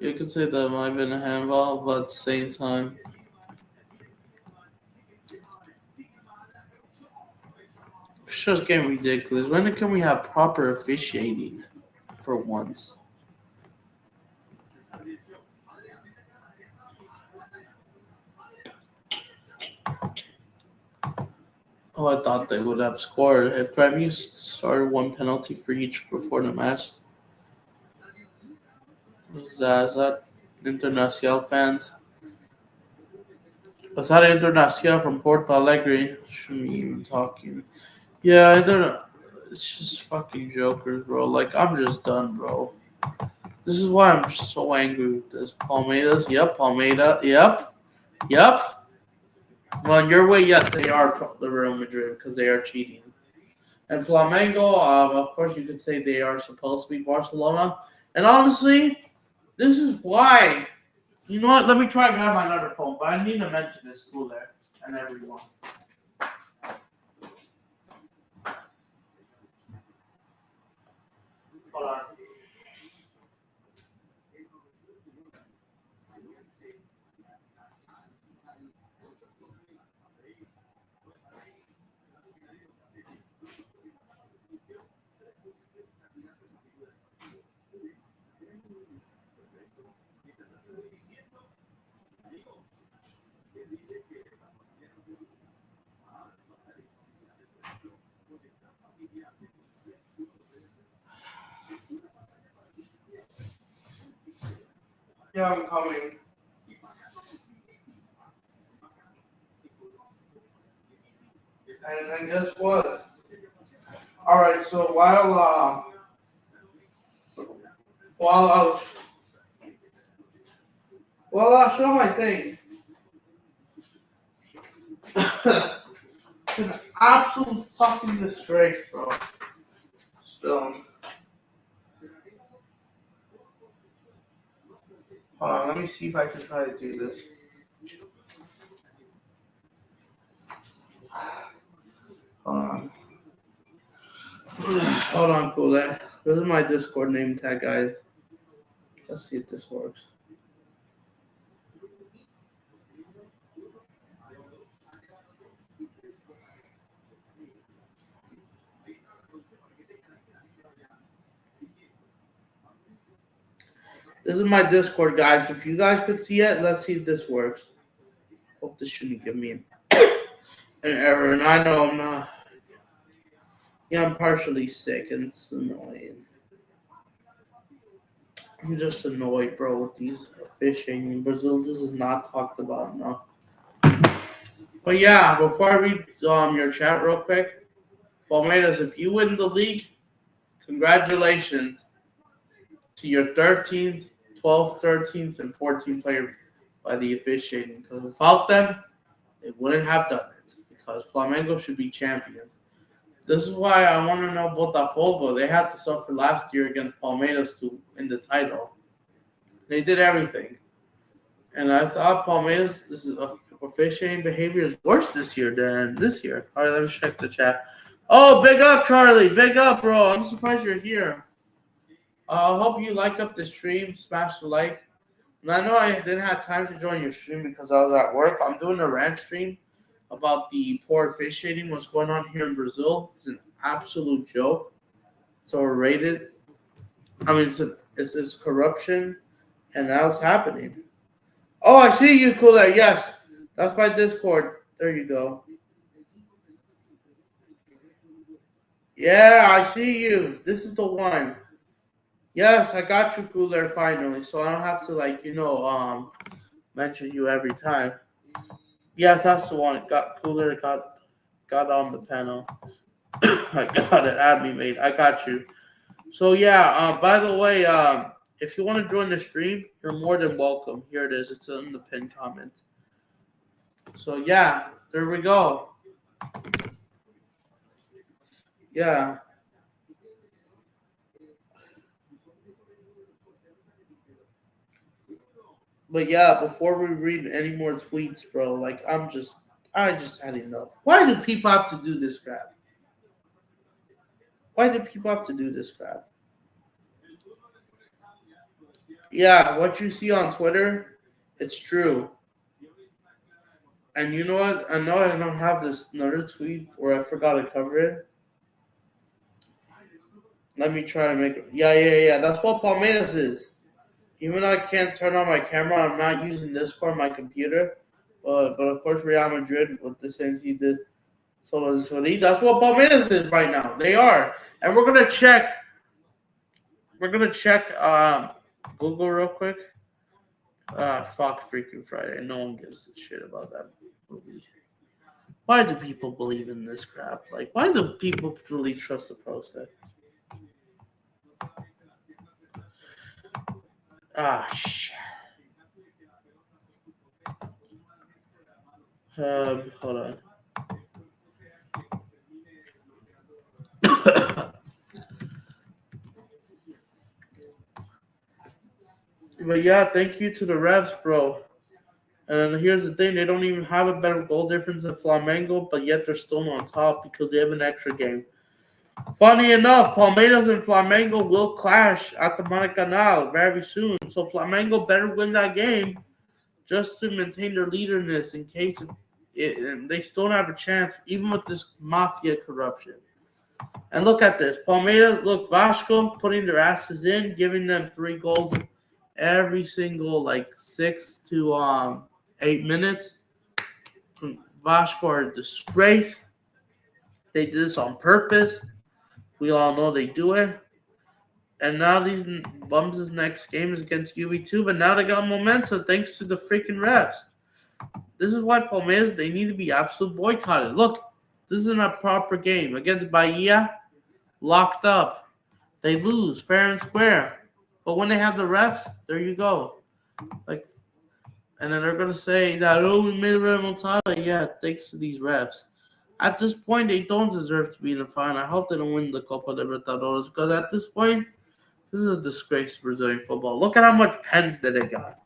You could say that might have been a handball, but at the same time, it's just getting ridiculous. When can we have proper officiating for once? Oh, I thought they would have scored. If Grêmio started one penalty for each before the match, is that Internacional fans? Is that Internacional from Porto Alegre? Shouldn't be even talking. Yeah, it's just fucking jokers, bro. Like, I'm just done, bro. This is why I'm just so angry with this. Palmeiras, yep. Palmeiras, yep. Well, in your way, yes, they are the Real Madrid because they are cheating. And Flamengo, of course, you could say they are supposed to be Barcelona. And honestly, this is why. You know what? Let me try and grab my other phone, but I need to mention this cool there and everyone. Hold on. Yeah, I'm coming. And then guess what? All right. So while I was I'll show my thing. It's an absolute fucking disgrace, bro. Still. Hold on, let me see if I can try to do this. Hold on. Hold on, cool. This is my Discord name tag, guys. Let's see if this works. This is my Discord, guys. If you guys could see it, let's see if this works. Hope this shouldn't give me an error. And I know I'm not. Yeah, I'm partially sick and it's annoying. I'm just annoyed, bro, with these fishing in Brazil. This is not talked about enough. But yeah, before I read your chat real quick, Palmeiras, if you win the league, congratulations to your 13th, 12th, 13th, and 14th player by the officiating. Because without them, they wouldn't have done it. Because Flamengo should be champions. This is why I want to know Botafogo. They had to suffer last year against Palmeiras to win the title. They did everything. And I thought Palmeiras, this is officiating behavior is worse this year than this year. All right, let me check the chat. Oh, big up, Charlie. Big up, bro. I'm surprised you're here. I hope you like up the stream. Smash the like. And I know I didn't have time to join your stream because I was at work. I'm doing a rant stream about the poor officiating, what's going on here in Brazil. It's an absolute joke. It's overrated. I mean, it's corruption, and now it's happening. Oh, I see you, Kula. Yes, that's my Discord. There you go. Yeah, I see you. This is the one. Yes, I got you, Cooler, finally. So I don't have to mention you every time. Yes, that's the one. Got Cooler got on the panel. I got it. Add me, mate. I got you. So yeah, by the way, if you want to join the stream, you're more than welcome. Here it is. It's in the pinned comment. So yeah, there we go. Yeah. But yeah, before we read any more tweets, bro, I just had enough. Why do people have to do this crap? Why do people have to do this crap? Yeah, what you see on Twitter, it's true. And you know what? I know I don't have this another tweet where I forgot to cover it. Let me try and make it. Yeah. That's what Palmeiras is. Even though I can't turn on my camera, I'm not using Discord on my computer. But of course, Real Madrid, with the things he did, that's what Palmeiras is right now. They are. And we're going to check. We're going to check Google real quick. Fuck freaking Friday. No one gives a shit about that movie. Why do people believe in this crap? Like, why do people truly trust the process? Shit. Hold on. But yeah, thank you to the refs, bro. And here's the thing: they don't even have a better goal difference than Flamengo, but yet they're still on top because they have an extra game. Funny enough, Palmeiras and Flamengo will clash at the Maracanã very soon. So Flamengo better win that game just to maintain their leaderness in case they still don't have a chance, even with this mafia corruption. And look at this. Palmeiras, look, Vasco putting their asses in, giving them 3 goals every single 6 to 8 minutes. Vasco are a disgrace. They did this on purpose. We all know they do it. And now these bums' next game is against UB2, but now they got momentum thanks to the freaking refs. This is why Palmeiras, they need to be absolute boycotted. Look, this isn't a proper game. Against Bahia, locked up. They lose fair and square. But when they have the refs, there you go. And then they're going to say that, we made a remontada. Yeah, thanks to these refs. At this point, they don't deserve to be in the final. I hope they don't win the Copa Libertadores because at this point, this is a disgrace to Brazilian football. Look at how much pens that they got.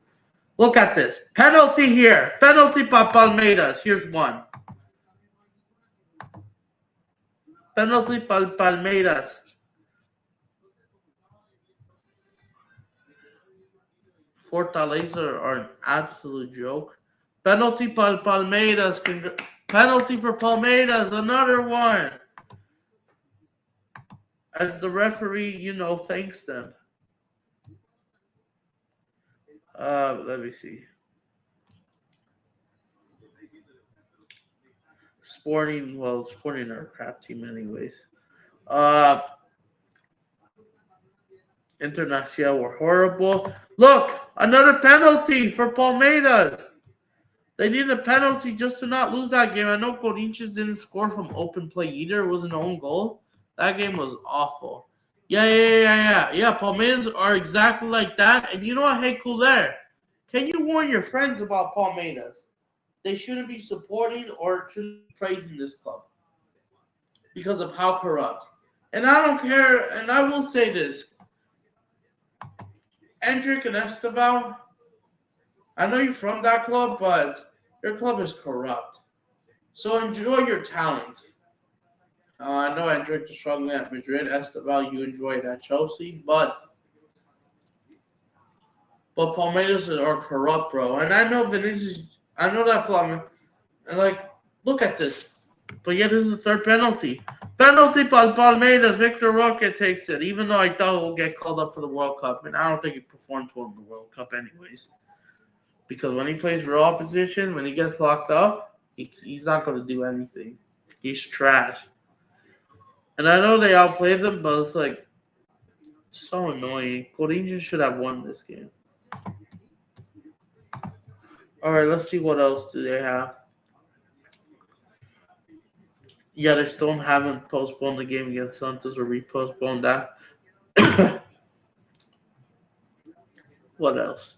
Look at this. Penalty here. Penalty para Palmeiras. Here's one. Penalty para Palmeiras. Fortaleza are an absolute joke. Penalty para Palmeiras. Penalty for Palmeiras. Another one. As the referee, thanks them. Let me see. Sporting are a crap team anyways. Uh, Internacional were horrible. Look, another penalty for Palmeiras. They needed a penalty just to not lose that game. I know Corinthians didn't score from open play either. It was an own goal. That game was awful. Yeah. Palmeiras are exactly like that. And you know what? Hey, Couler, can you warn your friends about Palmeiras? They shouldn't be supporting or shouldn't be praising this club because of how corrupt. And I don't care. And I will say this. Hendrick and Esteval, I know you're from that club, but your club is corrupt. So enjoy your talent. I know Hendrick is struggling at Madrid. Esteval, you enjoy it at Chelsea, but Palmeiras are corrupt, bro. And I know Vinicius. I know that Flamin. And look at this. But yet, this is the third penalty. Penalty by Palmeiras. Victor Roque takes it, even though I thought he'll get called up for the World Cup. And I don't think he performed well in the World Cup anyways. Because when he plays real opposition, when he gets locked up, he's not going to do anything. He's trash. And I know they outplayed them, but it's so annoying. Corinthians should have won this game. All right, let's see what else do they have. Yeah, they still haven't postponed the game against Santos or repostponed that. What else?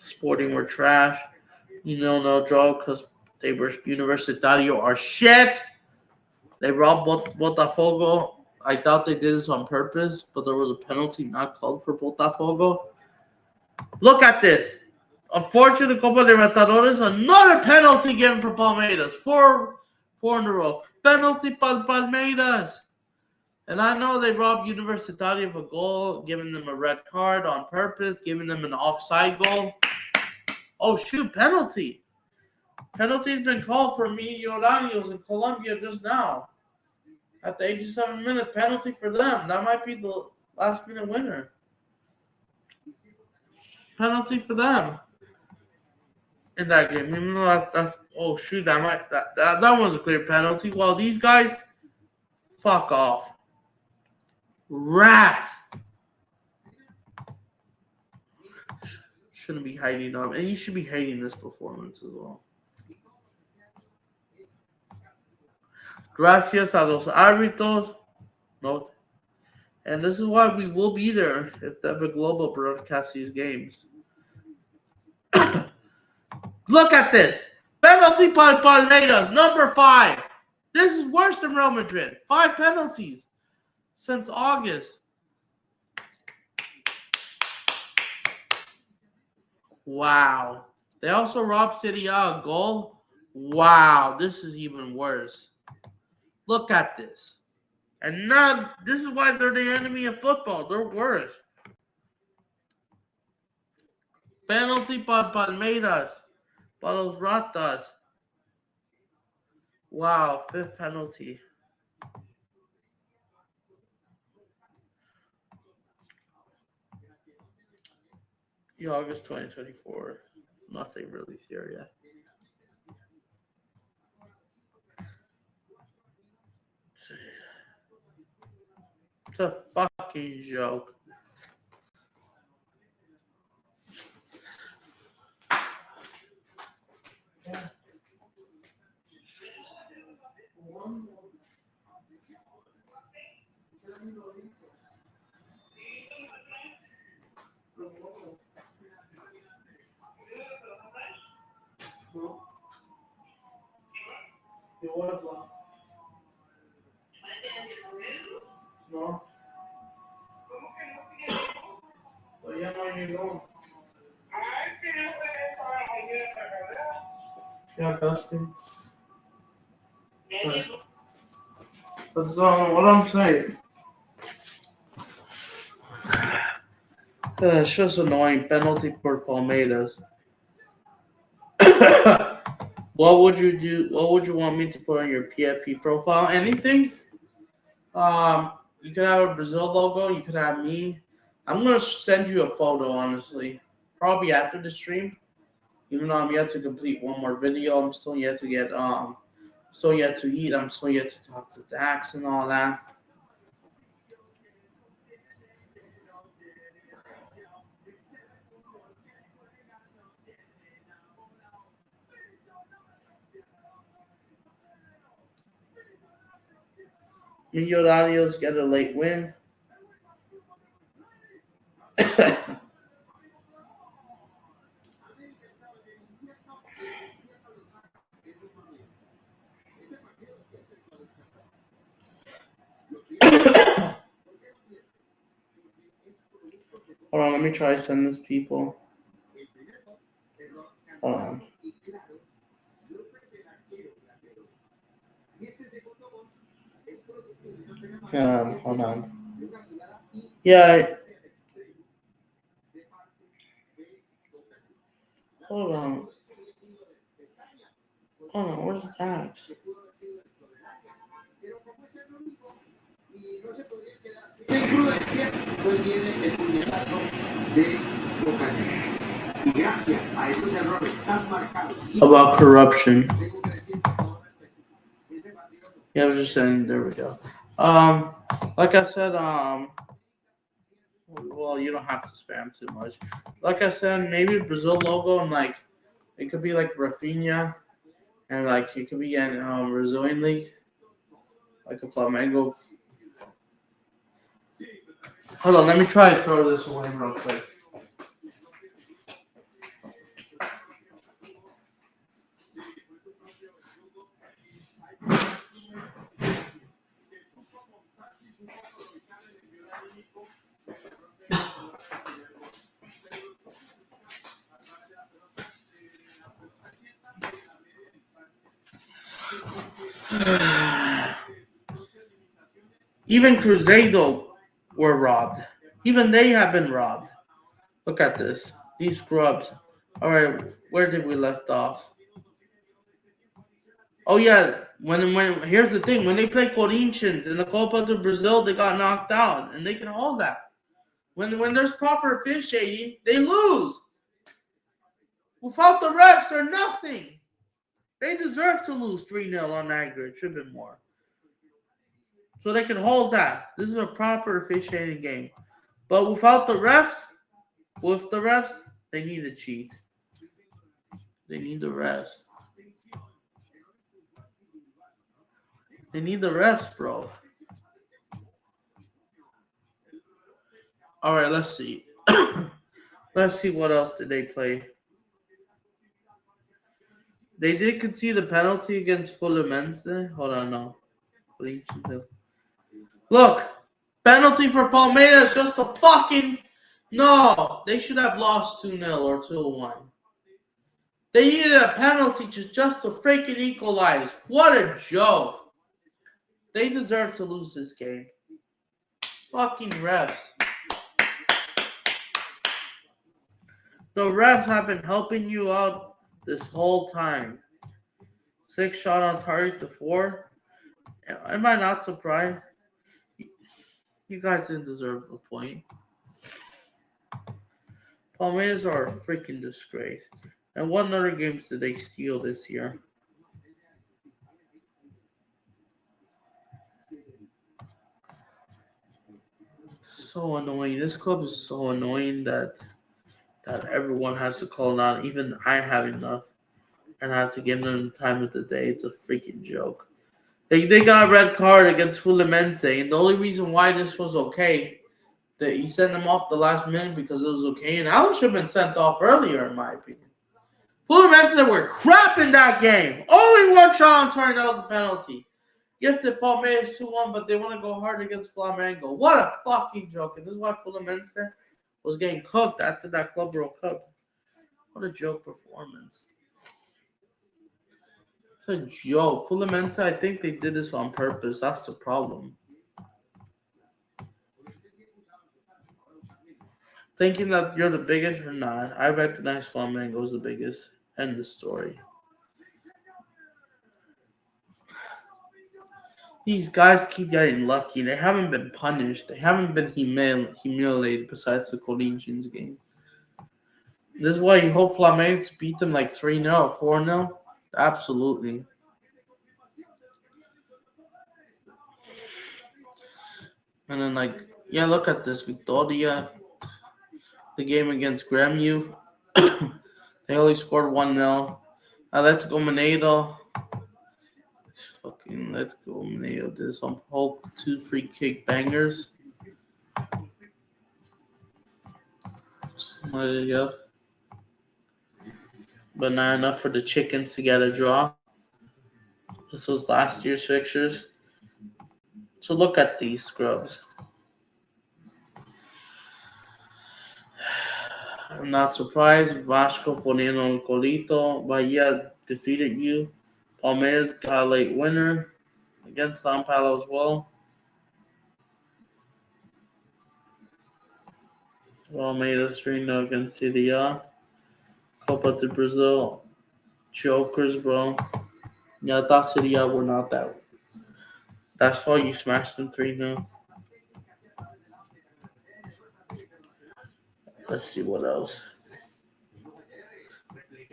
Sporting were trash. No draw because they were Universitario are shit. They robbed Botafogo. I thought they did this on purpose, but there was a penalty not called for Botafogo. Look at this. Unfortunately, Copa Libertadores, another penalty given for Palmeiras. Four in a row. Penalty for Palmeiras. And I know they robbed Universitario of a goal, giving them a red card on purpose, giving them an offside goal. Oh, shoot, penalty. Penalty's been called for Millonarios in Colombia just now. At the 87-minute penalty for them. That might be the last-minute winner. Penalty for them in that game. Even though that's oh shoot, that was a clear penalty. Well, these guys, fuck off. Rats. Shouldn't be hating on, and you should be hating this performance as well. Gracias a los árbitros. No. And this is why we will be there if the Epic Global broadcasts these games. Look at this. Penalty by Palmeiras, number 5. This is worse than Real Madrid. 5 penalties since August. Wow. They also robbed City a goal. Wow, this is even worse. Look at this. And now, this is why they're the enemy of football. They're worse. Penalty para Palmeiras. Para los Ratas. Wow, 5th penalty. August 2024. Nothing really here yet. It's a fucking joke. No. Todavía no llegó. Yeah, Dustin. That's what I'm saying. It's just annoying. Penalty for Palmeiras. What would you do? What would you want me to put on your PFP profile? Anything? You could have a Brazil logo. You could have me. I'm gonna send you a photo, honestly. Probably after the stream. Even though I'm yet to complete one more video, I'm still yet to still yet to eat. I'm still yet to talk to Dax and all that. Millonarios get a late win. Hold on, let me try to send this people. Hold on. Hold on. Yeah. Hold on. Hold on, where's Dax? About corruption. Yeah, I was just saying, there we go. Like I said, well, you don't have to spam too much. Like I said, maybe Brazil logo and like it could be like Rafinha, and like it could be in Brazilian league, like a Flamengo. Hold on, let me try to throw this away real quick. Even Cruzeiro were robbed. Even they have been robbed. Look at this. These scrubs. All right, where did we left off? Oh yeah, when here's the thing: when they play Corinthians in the Copa do Brazil, they got knocked out, and they can hold that. When there's proper officiating, they lose. Without the refs, they're nothing. They deserve to lose 3-0 on aggregate. Should have been more. So they can hold that. This is a proper officiating game. But without the refs, they need to cheat. They need the refs. They need the refs, bro. All right, let's see. Let's see what else did they play. They did concede the penalty against Fluminense. Hold on, no. Look, penalty for Palmeiras, just a fucking... No, they should have lost 2-0 or 2-1. They needed a penalty just to freaking equalize. What a joke. They deserve to lose this game. Fucking refs. The refs have been helping you out this whole time. 6 shot on target to 4. Am I not surprised? You guys didn't deserve a point. Palmeiras are a freaking disgrace. And what other games did they steal this year? It's so annoying. This club is so annoying that everyone has to call out. Even I have enough. And I have to give them the time of the day. It's a freaking joke. They got a red card against Fluminense. And the only reason why this was okay, that he sent them off the last minute because it was okay. And Allen should have been sent off earlier, in my opinion. Fluminense were crap in that game. Only 1 shot on target. That was a penalty. Gifted Palmeiras 2-1, but they want to go hard against Flamengo. What a fucking joke. And this is why Fluminense was getting cooked after that Club World Cup. What a joke performance. It's a joke. Fluminense, I think they did this on purpose. That's the problem. Thinking that you're the biggest or not, I recognize Flamengo is the biggest. End the story. These guys keep getting lucky. They haven't been punished. They haven't been humiliated besides the Corinthians game. This is why you hope Flamengo beat them like 3-0, 4-0. Absolutely. And then, look at this. Victoria, the game against Grêmio. They only scored 1-0. Let's go, Mineiro. Fucking let's go, Mineiro. Did some whole 2 free kick bangers. Yep. But not enough for the chickens to get a draw. This was last year's fixtures. So look at these scrubs. I'm not surprised. Vasco poniendo el colito. Bahia defeated you. Palmeiras got a late winner against São Paulo as well. Palmeiras 3-0 against CDA. Copa do Brazil. Jokers, bro. Yeah, I thought CDA were not that. That's why you smashed them 3-0. Let's see what else.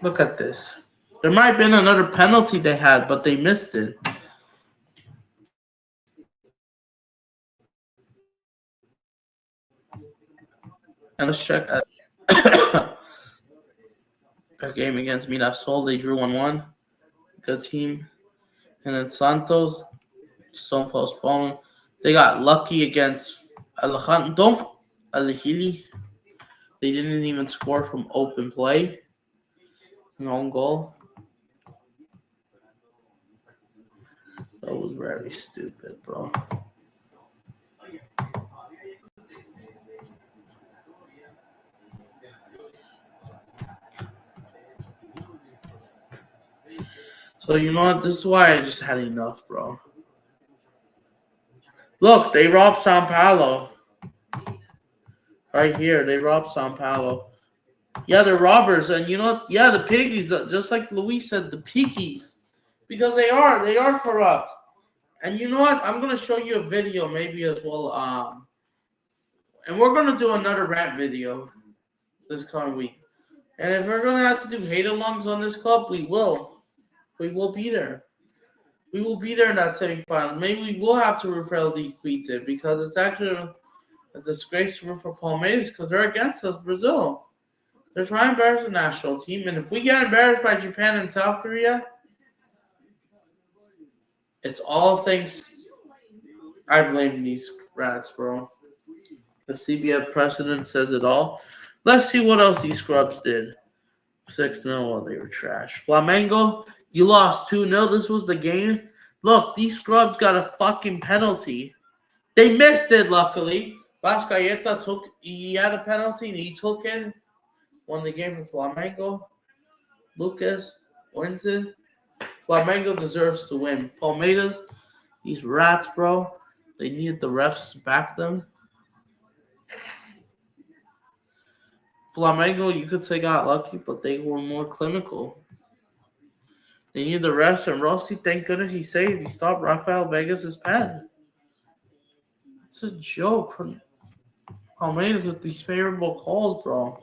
Look at this. There might have been another penalty they had, but they missed it. And let's check that. Their game against Mirassol, they drew 1-1. Good team. And then Santos, don't postpone. They got lucky against Alejandro. They didn't even score from open play. An own goal. That was very stupid, bro. So you know what? This is why I just had enough, bro. Look, they robbed São Paulo. Right here, they robbed São Paulo. Yeah, they're robbers, and you know what? Yeah, the piggies, just like Luis said, the piggies. Because they are corrupt. And you know what? I'm going to show you a video maybe as well. And we're going to do another rant video this coming week. And if we're going to have to do hate-alongs on this club, we will. We will be there. We will be there in that semifinal. Maybe we will have to refer defeat it because it's actually a disgrace for Palmeiras because they're against us, Brazil. They're trying to embarrass the national team. And if we get embarrassed by Japan and South Korea, it's all thanks. I blame these rats, bro. The CBF president says it all. Let's see what else these scrubs did. 6-0, well, they were trash. Flamengo, you lost 2-0. This was the game. Look, these scrubs got a fucking penalty. They missed it, luckily. Vascaeta he had a penalty, and he took it. Won the game for Flamengo. Lucas wins it. Flamengo deserves to win. Palmeiras, these rats, bro. They needed the refs to back them. Flamengo, you could say got lucky, but they were more clinical. They needed the refs, and Rossi, thank goodness he saved. He stopped Rafael Vegas' pen. It's a joke. Palmeiras with these favorable calls, bro.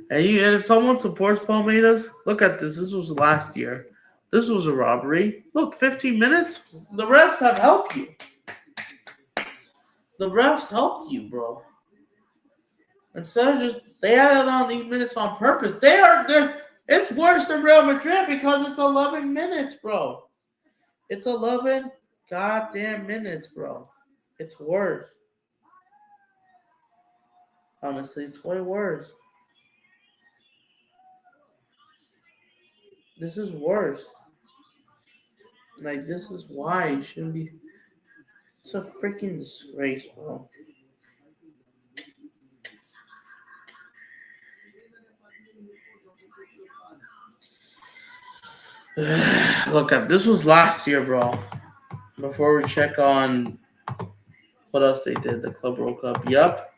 And if someone supports Palmeiras, look at this. This was last year. This was a robbery. Look, 15 minutes. The refs have helped you. The refs helped you, bro. Instead of they added on these minutes on purpose. It's worse than Real Madrid because it's 11 minutes, bro. It's 11 goddamn minutes, bro. It's worse. Honestly, it's way worse. This is worse. This is why you shouldn't be. It's a freaking disgrace, bro. Look, this was last year, bro. Before we check on what else they did, the Club World Cup. Yup,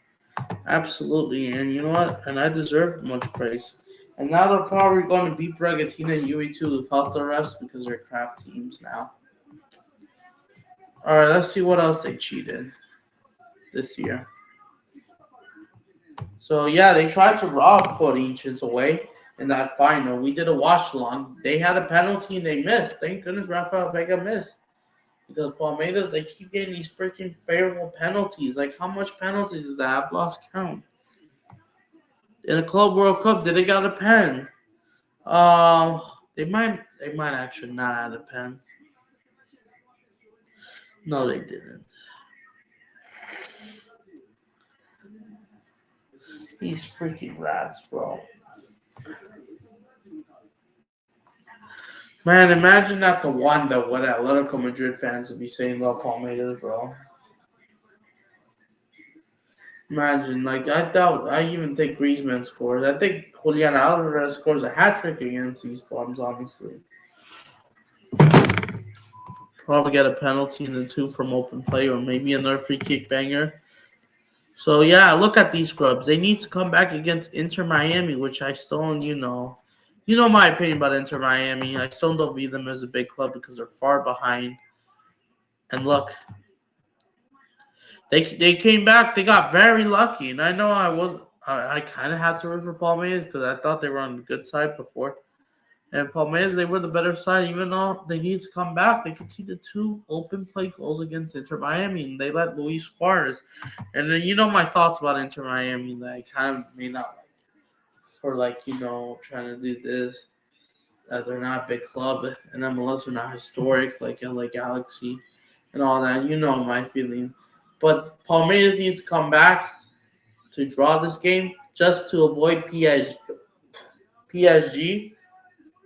absolutely. And you know what? And I deserve much praise. And now they're probably going to beat Bragantino and UE2 without the rest because they're crap teams now. All right, let's see what else they cheated this year. So, yeah, they tried to rob Corinthians away in that final. We did a watch along. They had a penalty and they missed. Thank goodness Rafael Vega missed. Because Palmeiras, they keep getting these freaking favorable penalties. Like, how much penalties does that? I've lost count. In the Club World Cup, did they got a pen? They might actually not add a pen. No, they didn't. These freaking rats, bro. Man, imagine not the one that what Atletico Madrid fans would be saying about Palmeiras, bro. Imagine, like, I even think Griezmann scores. I think Julian Alvarez scores a hat trick against these bums, honestly. Probably get a penalty in the 2 from open play or maybe another free kick banger. So, yeah, look at these scrubs. They need to come back against Inter Miami, which I still, you know my opinion about Inter Miami. I still don't view them as a big club because they're far behind. And look, they came back. They got very lucky. And I know I kind of had to root for Palmeiras because I thought they were on the good side before. And Palmeiras, they were the better side, even though they need to come back. They conceded 2 open play goals against Inter Miami, and they let Luis Suarez. And then you know my thoughts about Inter Miami that I kind of may not like for trying to do this. That they're not a big club, and MLS are not historic like LA Galaxy and all that. You know my feeling. But Palmeiras needs to come back to draw this game just to avoid PSG.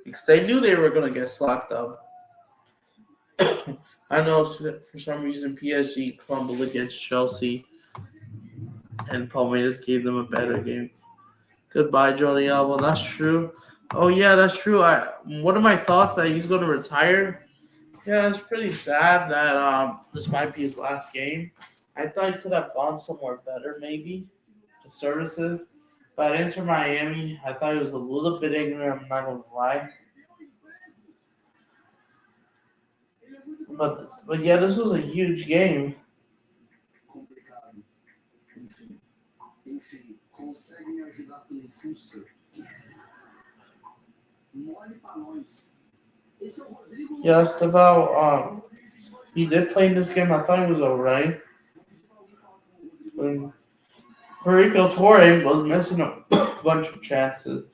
Because they knew they were going to get slapped up. I know for some reason PSG crumbled against Chelsea and Palmeiras gave them a better game. Goodbye, Jordi Alba. That's true. Oh, yeah, that's true. What are my thoughts that he's going to retire? Yeah, it's pretty sad that this might be his last game. I thought he could have gone somewhere better, maybe, the services. But Inter Miami, I thought he was a little bit ignorant. I'm not going to lie. But yeah, this was a huge game. Yeah, Esteval, he did play in this game. I thought he was alright. Rico Torre was missing a bunch of chances.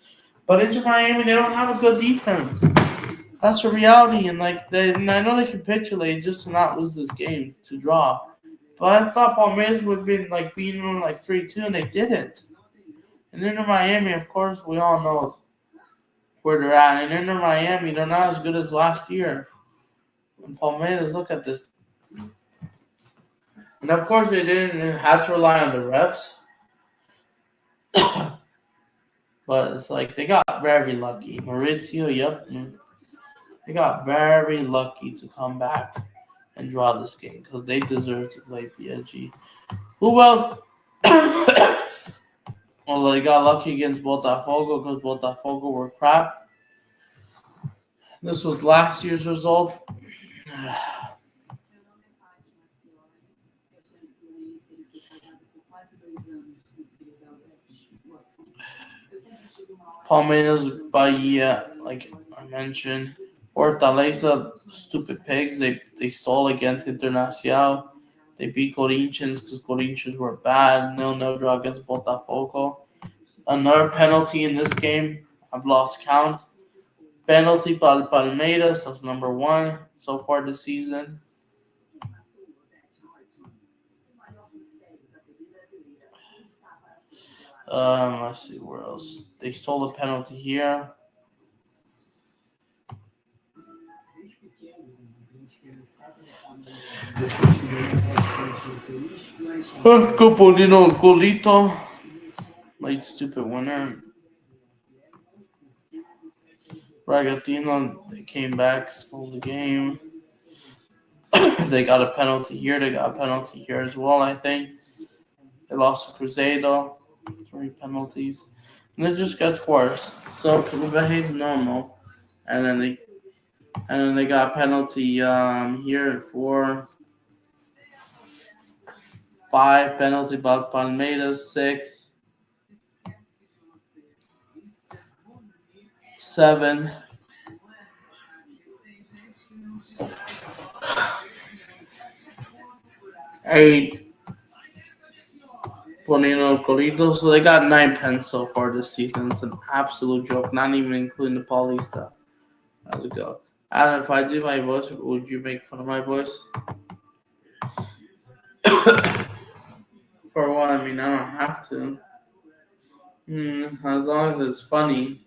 But Inter Miami, they don't have a good defense. That's a reality, and I know they capitulate just to not lose this game, to draw. But I thought Palmeiras would have been beating them 3-2, and they didn't. And Inter Miami, of course, we all know where they're at. And Inter Miami, they're not as good as last year. And Palmeiras, look at this. And of course, they didn't have to rely on the refs. But it's they got very lucky. Maurizio, yep. They got very lucky to come back and draw this game because they deserve to play PSG. Who else? Well, they got lucky against Botafogo because Botafogo were crap. This was last year's result. Palmeiras, Bahia, like I mentioned. Fortaleza, stupid pigs. They stole against Internacional. They beat Corinthians because Corinthians were bad. 0-0 draw against Botafogo. Another penalty in this game. I've lost count. Penalty by Palmeiras. That's number 1 so far this season. Let's see where else. They stole a penalty here. Copolino Golito. Late stupid winner. Bragantino, they came back, stole the game. They got a penalty here. They got a penalty here as well, I think. They lost to Cruzeiro. 3 penalties. And it just gets worse. So we behave normal, and then they got a penalty here for 5 penalty, but Palmeiras 6, 7, 8. Bonino Corito. So they got 9 pens so far this season. It's an absolute joke, not even including the Paulista. How's it go? Adam, if I do my voice, would you make fun of my voice? For what? I mean, I don't have to. As long as it's funny.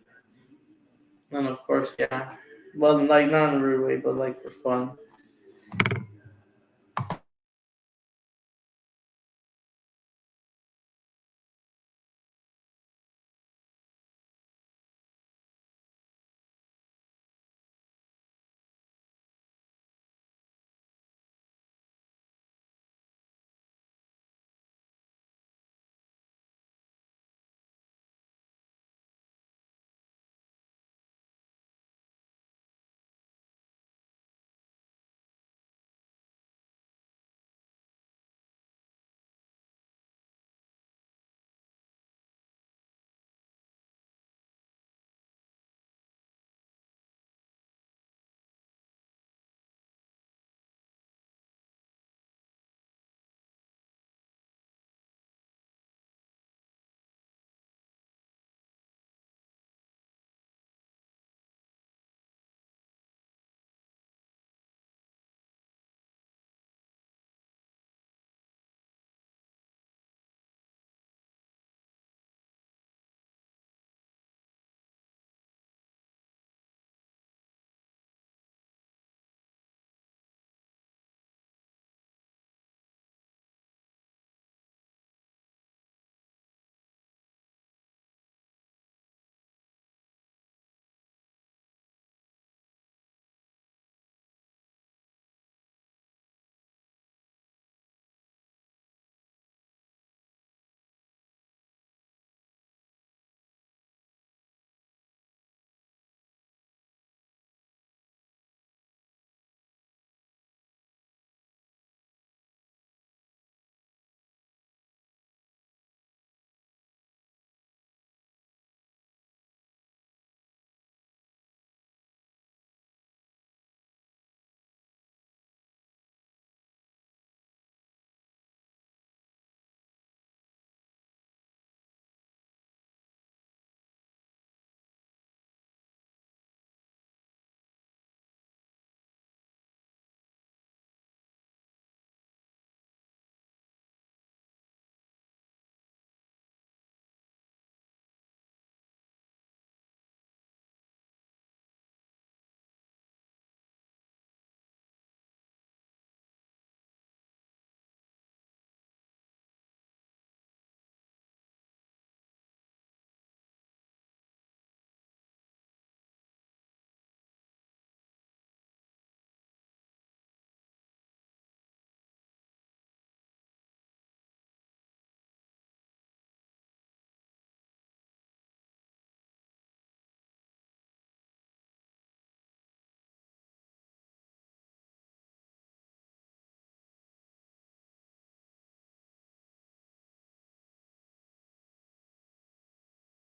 Then, of course, yeah. Well, like, not in a rude way, but like for fun.